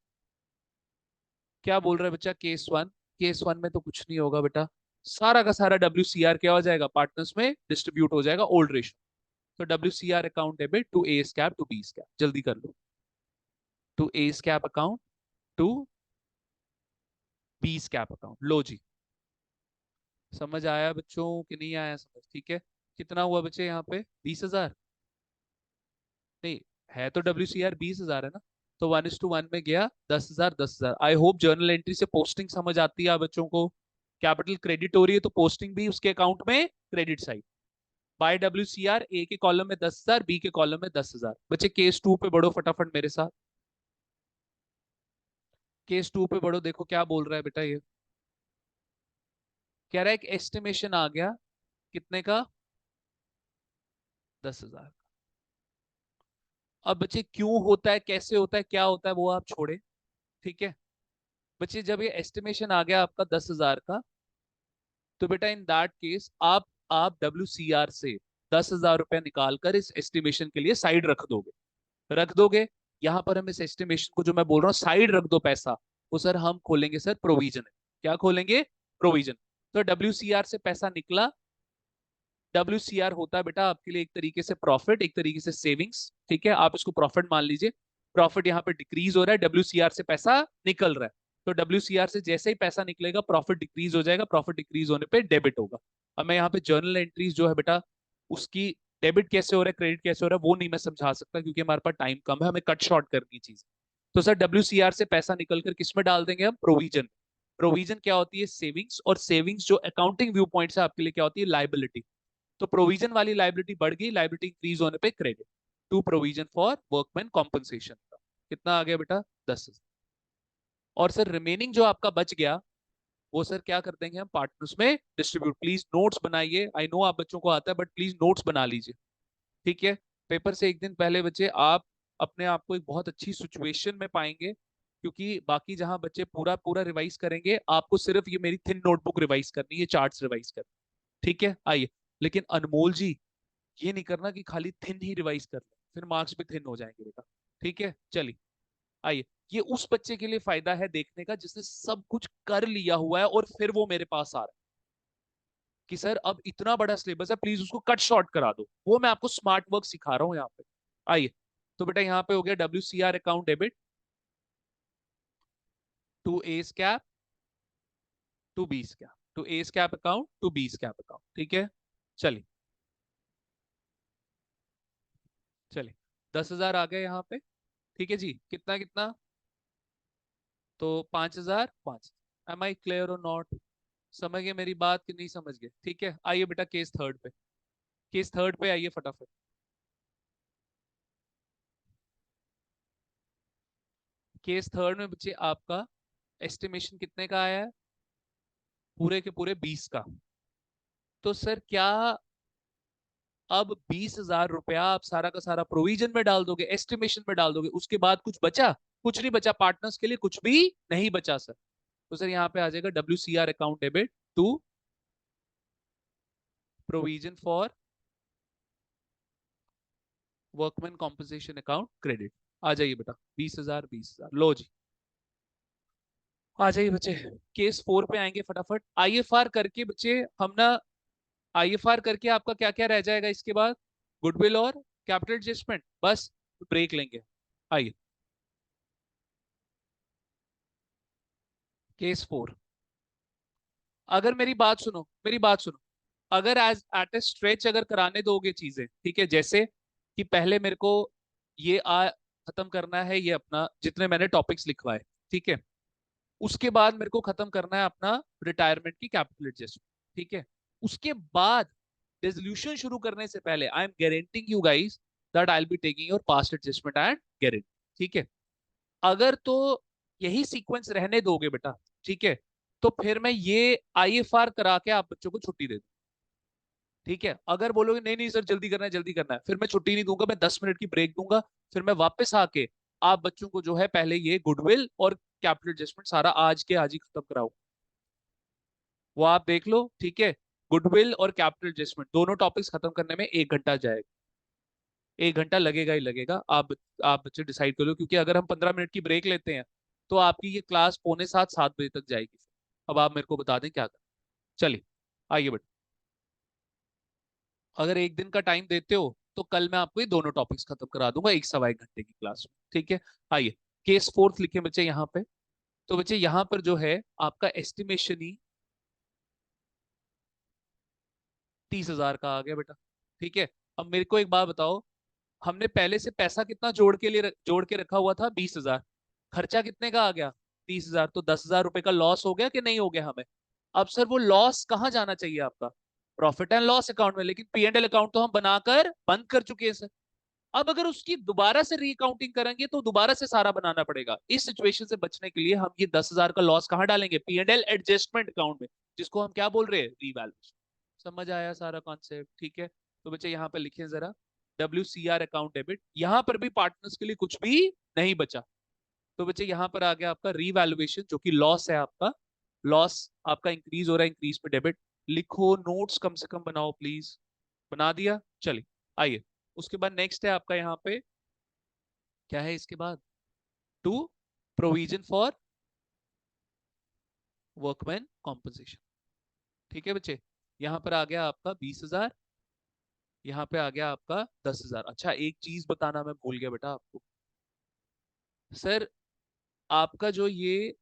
Speaker 1: क्या बोल रहा है बच्चा, केस 1। केस 1 में तो कुछ नहीं होगा बेटा, सारा का सारा WCR क्या हो जाएगा, पार्टनर्स में डिस्ट्रीब्यूट हो जाएगा ओल्ड रेशियो। तो WCR account debit to A s cap to B s cap, जल्दी कर लो। To A s cap account to B s cap account. लो जी, समझ आया बच्चों कि नहीं आया समझ, ठीक है। कितना हुआ बच्चे यहाँ पे, 20,000। नहीं, है तो WCR 20,000 है ना, तो 1:1 में गया 10,000 10,000। आई होप जर्नल एंट्री से पोस्टिंग समझ आती है आप बच्चों को। कैपिटल क्रेडिट हो रही है तो पोस्टिंग भी उसके अकाउंट में क्रेडिट साइड। बाय WCR ए के कॉलम में 10,000, बी के कॉलम में 10,000। बच्चे केस 2 पे बढ़ो फटाफट मेरे साथ, केस 2 पे बढ़ो। देखो क्या बोल रहा है बेटा, ये कह रहा है एक एस्टिमेशन आ गया कितने का, 10,000। अब बच्चे क्यों होता है, कैसे होता है, क्या होता है, वो आप छोड़े। ठीक है बच्चे, जब ये एस्टिमेशन आ गया आपका 10,000 का, तो बेटा इन दैट केस आप WCR से 10,000 रुपया निकाल कर इस एस्टिमेशन के लिए साइड रख दोगे, रख दोगे। यहां पर हम इस एस्टिमेशन को, जो मैं बोल रहा हूँ साइड रख दो पैसा, वो सर हम खोलेंगे सर प्रोविजन है। क्या खोलेंगे, प्रोविजन। तो WCR से पैसा निकला। WCR होता है बेटा आपके लिए एक तरीके से प्रॉफिट, एक तरीके से सेविंग्स। ठीक है, आप इसको प्रॉफिट मान लीजिए। प्रॉफिट यहाँ पे डिक्रीज हो रहा है, WCR से पैसा निकल रहा है। तो WCR से जैसे ही पैसा निकलेगा प्रॉफिट डिक्रीज हो जाएगा, प्रॉफिट डिक्रीज होने पे डेबिट होगा। अब मैं यहाँ पे जर्नल एंट्रीज जो है बेटा, उसकी डेबिट कैसे हो रहा है क्रेडिट कैसे हो रहा है वो नहीं मैं समझा सकता, क्योंकि हमारे पास टाइम कम है, हमें कट शॉर्ट करनी है चीज। तो सर WCR से पैसा निकल कर किस में डाल देंगे हम, प्रोविजन। प्रोविजन क्या होती है, सेविंग्स। और सेविंग्स जो अकाउंटिंग व्यू पॉइंट से आपके लिए क्या होती है, लाइबिलिटी। तो प्रोविजन वाली लाइबिलिटी बढ़ गई, लाइबिलिटी इंक्रीज होने पे credit to provision for workman compensation का। कितना आ गया बेटा, 10,000। और सर रिमेनिंग जो आपका बच गया, वो सर क्या कर देंगे हम, पार्टनर्स में डिस्ट्रीब्यूट। प्लीज नोट्स बनाइए, आई नो आप बच्चों को आता है, बट प्लीज नोट्स बना लीजिए। ठीक है, पेपर से एक दिन पहले बच्चे आप अपने आप को एक बहुत अच्छी सिचुएशन में पाएंगे, क्योंकि बाकी जहां बच्चे पूरा पूरा रिवाइज करेंगे, आपको सिर्फ ये मेरी थिन नोटबुक रिवाइज करनी है, चार्ट्स रिवाइज करनी। ठीक है, आइए। लेकिन अनमोल जी, ये नहीं करना कि खाली थिन ही रिवाइज कर ले, फिर मार्क्स भी थिन हो जाएंगे बेटा। ठीक है, चलिए आइए। ये उस बच्चे के लिए फायदा है देखने का जिसने सब कुछ कर लिया हुआ है और फिर वो मेरे पास आ रहा है कि सर अब इतना बड़ा सिलेबस है, प्लीज उसको कट शॉर्ट करा दो। वो मैं आपको स्मार्ट वर्क सिखा रहा हूँ यहाँ पे। आइए, तो बेटा यहाँ पे हो गया WCR account debit to A s cap to B s cap, to A s cap account to B s cap account. ठीक है, चलिए चलिए, 10,000 आ गए यहाँ पे। ठीक है जी, कितना कितना, तो 5,000 5। एम आई क्लियर और नॉट, समझ गए मेरी बात कि नहीं समझ गए। ठीक है, आइए बेटा केस थर्ड पे, केस थर्ड पे आइए फटाफट। केस थर्ड में बच्चे आपका एस्टिमेशन कितने का आया है, पूरे के पूरे 20 का। तो सर क्या अब 20,000 रुपया आप सारा का सारा प्रोविजन में डाल दोगे, एस्टिमेशन में डाल दोगे, उसके बाद कुछ बचा, कुछ नहीं बचा, पार्टनर्स के लिए कुछ भी नहीं बचा सर। तो सर यहाँ पे आ जाएगा WCR account debit to provision for workman compensation account credit. आ जाइए बेटा, 20,000 20,000, लो जी। आ जाइए बच्चे, केस 4 पे आएंगे फटाफट। IFR करके बच्चे हम ना, IFR करके आपका क्या क्या रह जाएगा इसके बाद? गुडविल और कैपिटल एडजस्टमेंट, बस ब्रेक लेंगे। आइए, केस 4। अगर मेरी बात सुनो, मेरी बात सुनो, अगर एज एट ए स्ट्रेच अगर कराने दोगे चीजें, ठीक है, जैसे कि पहले मेरे को ये खत्म करना है, ये अपना जितने मैंने टॉपिक्स लिखवाए, ठीक है, उसके बाद मेरे को खत्म करना है अपना रिटायरमेंट की कैपिटल एडजस्टमेंट, ठीक है, उसके बाद रेजोल्यूशन शुरू करने से पहले I am guaranteeing you guys that I will be taking your past adjustment and guarantee, ठीक है। अगर तो यही सीक्वेंस रहने दोगे बेटा, ठीक है, तो फिर मैं ये IFR करा के आप बच्चों को छुट्टी दे दूं, ठीक है। अगर बोलोगे नहीं नहीं सर जल्दी करना है जल्दी करना है, फिर मैं छुट्टी नहीं दूंगा, मैं 10 मिनट की ब्रेक दूंगा, फिर मैं वापस आके आप बच्चों को जो है पहले ये गुडविल और कैपिटल एडजस्टमेंट सारा आज के आज ही खत्म कराऊं, वो आप देख लो, ठीक है। गुडविल और कैपिटल एडजस्टमेंट दोनों टॉपिक्स खत्म करने में 1 घंटा जाएगा, 1 घंटा लगेगा ही लगेगा। आप बच्चे डिसाइड कर लो, क्योंकि अगर हम 15 मिनट की ब्रेक लेते हैं तो आपकी ये क्लास पौने 7 7 बजे तक जाएगी। अब आप मेरे को बता दें क्या करें। चलिए, आइए बेटा, अगर एक दिन का टाइम देते हो तो कल मैं आपको ये दोनों टॉपिक्स खत्म करा दूंगा 1 सवा 1 घंटे की क्लास में, ठीक है। आइए, केस 4 लिखे बच्चे यहाँ पे। तो बच्चे यहाँ पर जो है आपका एस्टिमेशन ही 30,000 का आ गया बेटा, ठीक है। अब मेरे को एक बात बताओ, हमने पहले से पैसा कितना जोड़ के रखा हुआ था? 20,000। खर्चा कितने का आ गया? 30,000। तो 10,000 रुपए का लॉस हो गया कि नहीं हो गया हमें? अब सर वो लॉस कहाँ जाना चाहिए आपका? प्रॉफिट एंड लॉस अकाउंट में, लेकिन P&L अकाउंट तो हम बनाकर बंद कर चुके हैं सर। अब अगर उसकी दोबारा से रीकाउंटिंग करेंगे तो दोबारा से सारा बनाना पड़ेगा। इस सिचुएशन से बचने के लिए हम ये 10,000 का लॉस कहाँ डालेंगे? P&L एडजस्टमेंट अकाउंट में, जिसको हम क्या बोल रहे हैं? रीवैल्यूएशन। समझ आया सारा कॉन्सेप्ट? ठीक है। तो बच्चे यहाँ पे लिखे जरा, WCR अकाउंट डेबिट, यहाँ पर भी पार्टनर्स के लिए कुछ भी नहीं बचा। तो बच्चे यहाँ पर आ गया आपका रीवैल्यूएशन, जो कि लॉस है आपका। लॉस आपका इंक्रीज हो रहा है, इंक्रीज पे डेबिट। लिखो, नोट्स कम से कम बनाओ प्लीज। बना दिया? चलिए, आइए। उसके बाद नेक्स्ट है आपका यहाँ पे, क्या है इसके बाद? To provision for workman compensation, ठीक है बच्चे। यहाँ पर आ गया आपका 20,000, यहाँ पे आ गया आपका 10,000। अच्छा, एक चीज बताना मैं भूल गया बेटा आपको, सर आपका जो ये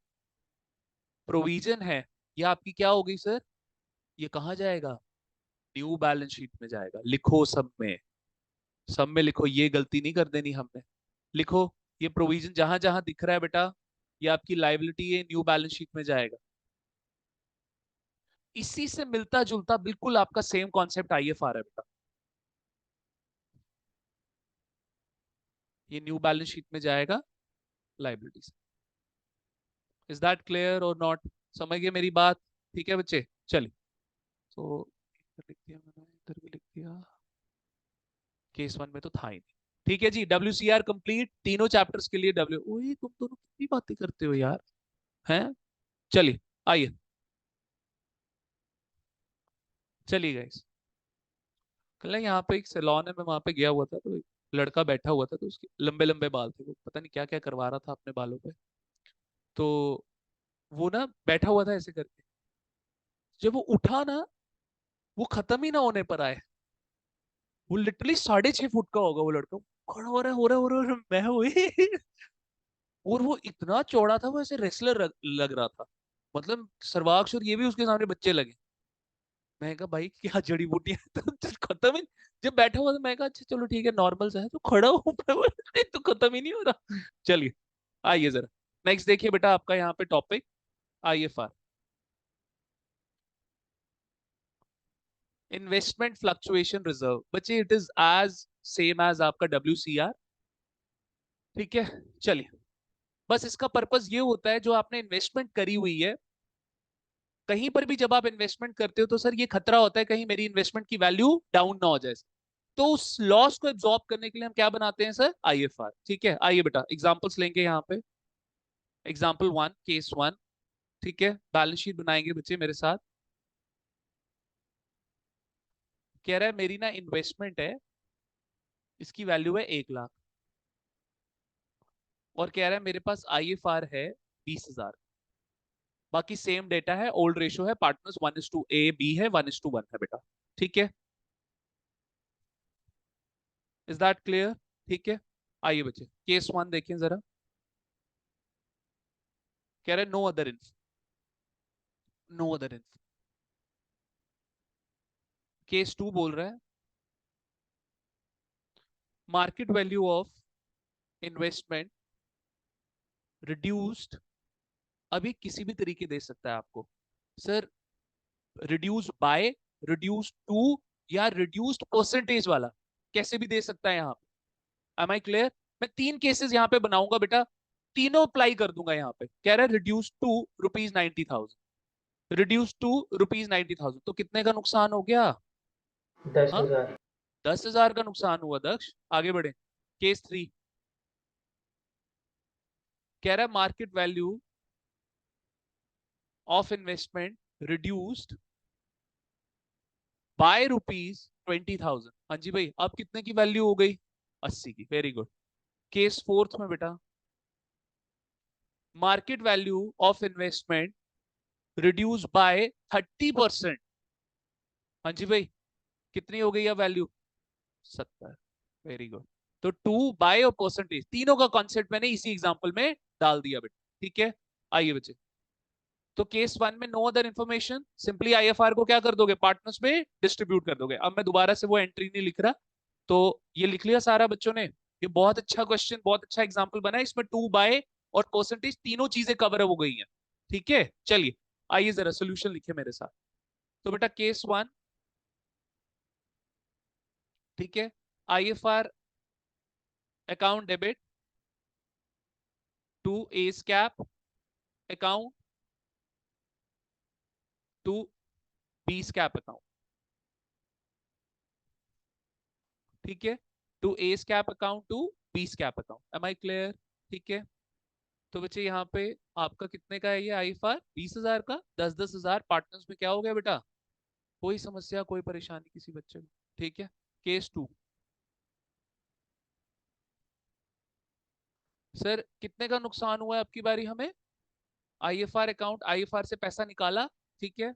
Speaker 1: प्रोविजन है, ये आपकी क्या होगी सर? ये कहाँ जाएगा? न्यू बैलेंस शीट में जाएगा। लिखो सब में, सब में लिखो, ये गलती नहीं कर देनी हमने। लिखो, ये प्रोविजन जहां जहां दिख रहा है बेटा, ये आपकी लाइबिलिटी है, न्यू बैलेंस शीट में जाएगा। इसी से मिलता जुलता बिल्कुल आपका सेम कॉन्सेप्ट IFR है बेटा, ये न्यू बैलेंस शीट में जाएगा लाइबिलिटीज। इज दैट क्लियर और नॉट? समझ गए मेरी बात? ठीक है बच्चे, चलिए। तो इधर लिख दिया मैंने, इधर भी लिख दिया, केस 1 में तो था ही नहीं। ठीक है जी, WCR कंप्लीट, तीनों चैप्टर्स के लिए डब्ल्यू। ओए तुम दोनों कितनी बातें करते हो यार, हैं? चलिए, आइए, चलिए गाइस। कल ना यहाँ पे एक सैलून है, मैं वहां पे गया हुआ था, तो एक लड़का बैठा हुआ था, तो उसके लंबे लंबे बाल थे, वो पता नहीं क्या क्या करवा रहा था अपने बालों पे। तो वो ना बैठा हुआ था ऐसे करके, जब वो उठा ना, वो खत्म ही ना होने पर आए। वो लिटरली 6.5 फुट का होगा वो लड़का, खड़ा हो रहा है, मैं हुई। और वो इतना चौड़ा था, वो ऐसे रेसलर लग रहा था, मतलब सर्वाक्ष और ये भी उसके सामने बच्चे लगे। मैं कहा भाई क्या जड़ी बूटी है? तो खत्म ही, जब बैठा हुआ था मैं कहा अच्छा चलो ठीक है नॉर्मल सा है, तो खड़ा हो तो खत्म ही नहीं हो रहा। चलिए, आइए जरा नेक्स्ट देखिए बेटा, आपका यहाँ पे topic IFR, investment fluctuation reserve. बच्चे it is as same as आपका WCR, ठीक है। चलिए, बस इसका पर्पस ये होता है, जो आपने इन्वेस्टमेंट करी हुई है, कहीं पर भी जब आप इन्वेस्टमेंट करते हो तो सर ये खतरा होता है कहीं मेरी इन्वेस्टमेंट की वैल्यू डाउन ना हो जाए। तो उस लॉस को एब्जॉर्ब करने के लिए हम क्या बनाते हैं सर? IFR, ठीक है। आइए बेटा एग्जांपल्स लेंगे यहाँ पे। एग्जांपल 1, केस 1, ठीक है, बैलेंस शीट बनाएंगे बच्चे मेरे साथ। कह रहा है मेरी ना इन्वेस्टमेंट है, इसकी वैल्यू है 1 लाख, और कह रहा है मेरे पास IFR है 20,000। बाकी सेम डेटा है, ओल्ड रेशो है, पार्टनर्स 1:A, B है, 1:1 है बेटा। ठीक है, इज दैट क्लियर? ठीक है, आइए बच्चे केस 1 देखें जरा। कह रहे no other info, no other info. Case 2 बोल रहा है market value of investment reduced, अभी किसी भी तरीके दे सकता है आपको sir, reduce by, reduce to, या रिड्यूस्ड परसेंटेज वाला, कैसे भी दे सकता है यहाँ पे। Am I clear? मैं 3 केसेस यहाँ पे बनाऊंगा बेटा, तीनों अप्लाई कर दूंगा यहाँ पे। कह रहा है reduce to rupees 90,000, reduce to rupees 90,000, तो कितने का नुकसान हो गया?
Speaker 2: दस
Speaker 1: हाँ,
Speaker 2: हजार
Speaker 1: 10,000 का नुकसान हुआ दक्ष। आगे बढ़े, केस 3। कह रहा है market value of investment reduced by rupees 20,000। हाँ जी भाई, अब कितने की वैल्यू हो गई? 80 की। Very good. केस 4 में बेटा market value of investment reduce by 30%। हाँ जी भाई, कितनी हो गई अब वैल्यू? 70। Very good. तो टू बाय और परसेंटेज, तीनों का कॉन्सेप्ट मैंने इसी एग्जांपल में डाल दिया बेटा। ठीक है, आइए बच्चे। तो केस 1 में no other information, simply IFR को क्या कर दोगे? पार्टनर्स में डिस्ट्रीब्यूट कर दोगे। अब मैं दोबारा से वो एंट्री नहीं लिख रहा, तो ये लिख लिया सारा बच्चों ने? ये बहुत अच्छा क्वेश्चन, बहुत अच्छा एग्जांपल बना है, इसमें टू बाय और परसेंटेज तीनों चीजें कवर हो गई हैं। ठीक है, चलिए आइए जरा सोल्यूशन लिखे मेरे साथ। तो बेटा केस 1, ठीक है, IFR account debit to A's cap account to B's cap account. ठीक है, to A's cap account to B's cap account. Am I clear? ठीक है, तो बच्चे यहाँ पे आपका कितने का है ये IFR? 20,000 का, 10-10 हजार पार्टनर्स में क्या हो गया बेटा? कोई समस्या, कोई परेशानी किसी बच्चे को? ठीक है, केस 2। सर कितने का नुकसान हुआ है आपकी बारी हमें? IFR अकाउंट, IFR से पैसा निकाला, ठीक है,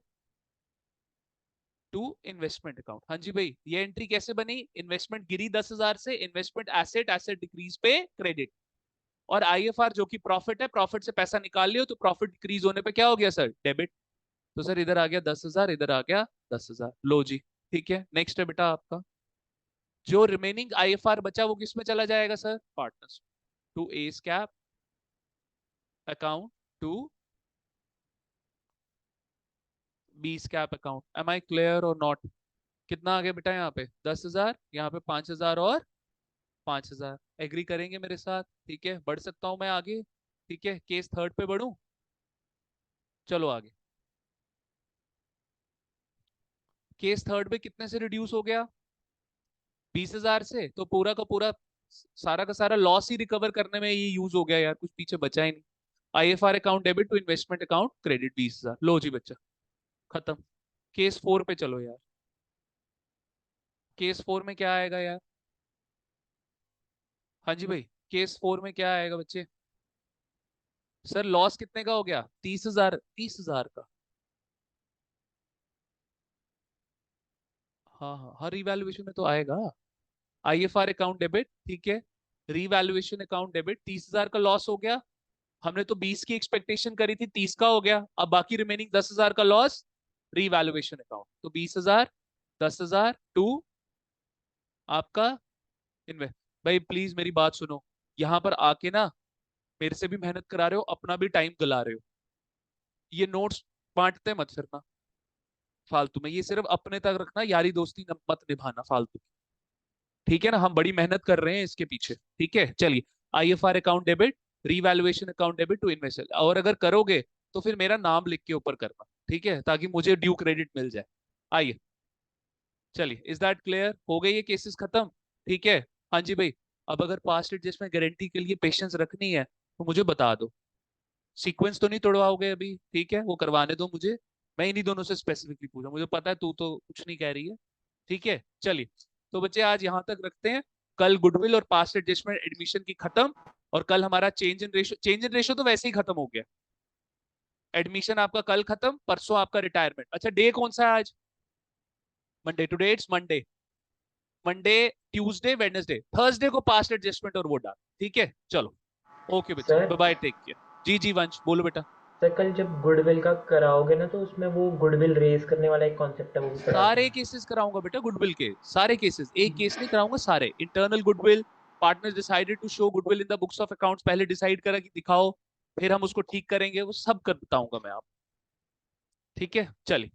Speaker 1: टू इन्वेस्टमेंट अकाउंट। हाँ जी भाई, ये एंट्री कैसे बनी? इन्वेस्टमेंट गिरी 10,000 से, इन्वेस्टमेंट एसेट, एसेट डिक्रीज पे क्रेडिट, और IFR जो कि प्रॉफिट है, प्रॉफिट से पैसा निकाल लियो, तो प्रॉफिट डिक्रीज होने पे क्या हो गया सर? डेबिट। तो सर इधर आ गया 10,000, इधर आ गया 10,000, लो जी। ठीक है, नेक्स्ट है बेटा आपका, जो रिमेनिंग IFR बचा वो किस में चला जाएगा sir? Partners, to A's cap account to B's cap account. Am I clear और नॉट? कितना आ गया बेटा यहाँ पे? 10,000, यहाँ पे 5,000 और 5,000। एग्री करेंगे मेरे साथ? ठीक है, बढ़ सकता हूं मैं आगे? ठीक है, केस 3 पे बढ़ूं? चलो आगे। केस 3 पे कितने से रिड्यूस हो गया? 20,000 से। तो पूरा का पूरा, सारा का सारा लॉस ही रिकवर करने में ये यूज हो गया यार, कुछ पीछे बचा ही नहीं। IFR account debit to investment account credit 20,000, लो जी बच्चा, खत्म। केस 4 पे चलो यार। केस 4 में क्या आएगा यार? हाँ जी भाई, केस 4 में क्या आएगा बच्चे? सर लॉस कितने का हो गया? 30,000, 30,000 का। हाँ हाँ, हर रिवैल्यूएशन में तो आएगा। IFR अकाउंट डेबिट, ठीक है, रीवैल्यूएशन अकाउंट डेबिट, 30,000 का लॉस हो गया। हमने तो 20 की एक्सपेक्टेशन करी थी, 30 का हो गया। अब बाकी रिमेनिंग 10,000 का लॉस, रीवैल्यूएशन अकाउंट, तो 20,000, 10,000 टू आपका इन्वेस्ट। भाई प्लीज मेरी बात सुनो, यहाँ पर आके ना मेरे से भी मेहनत करा रहे हो, अपना भी टाइम गला रहे हो। ये नोट्स बांटते मत फिरना फालतू में, ये सिर्फ अपने तक रखना, यारी दोस्ती मत निभाना फालतू। ठीक है ना, हम बड़ी मेहनत कर रहे हैं इसके पीछे। ठीक है, चलिए, IFR account debit, revaluation account debit to invest, और अगर करोगे तो फिर मेरा नाम लिख के ऊपर करना, ठीक है, ताकि मुझे ड्यू क्रेडिट मिल जाए। आइए, चलिए, इज दैट क्लियर? हो गई ये केसेस खत्म? ठीक है, हाँ जी भाई। अब अगर पास्ट एडजस्टमेंट गारंटी के लिए पेशेंस रखनी है तो मुझे बता दो। सीक्वेंस तो नहीं तोड़वाओगे अभी, ठीक है, वो करवाने दो मुझे। मैं इन्हीं दोनों से स्पेसिफिकली पूछा, मुझे पता है तू तो कुछ नहीं कह रही है। ठीक है चलिए। तो बच्चे आज यहाँ तक रखते हैं। कल गुडविल और पास्ट एडजस्टमेंट एडमिशन की खत्म। और कल हमारा चेंज इन रेशो तो वैसे ही खत्म हो गया। एडमिशन आपका कल खत्म, परसों आपका रिटायरमेंट। अच्छा डे कौन सा है आज? Monday, today it's Monday. Monday, Tuesday, Wednesday, Thursday को पास्ट एडजस्टमेंट और वो डाल। ठीक है चलो। ओके बच्चे,
Speaker 2: sir
Speaker 1: bye bye, take care. जी जी वंश बोलो बेटा।
Speaker 2: सर कल जब गुडविल का कराओगे ना, तो उसमें वो गुडविल रेज करने वाला एक कॉन्सेप्ट है, वो भी पढ़ा
Speaker 1: सारे
Speaker 2: देना।
Speaker 1: केसेस कराऊंगा बेटा गुडविल के, सारे केसेस, एक केस नहीं कराऊंगा, सारे internal goodwill. Partner decided to show goodwill in the books of accounts, पहले डिसाइड करा कि दिखाओ, फिर हम उसको ठीक करेंगे, वो सब कर बताऊंगा मैं आप। ठीक है चलिए।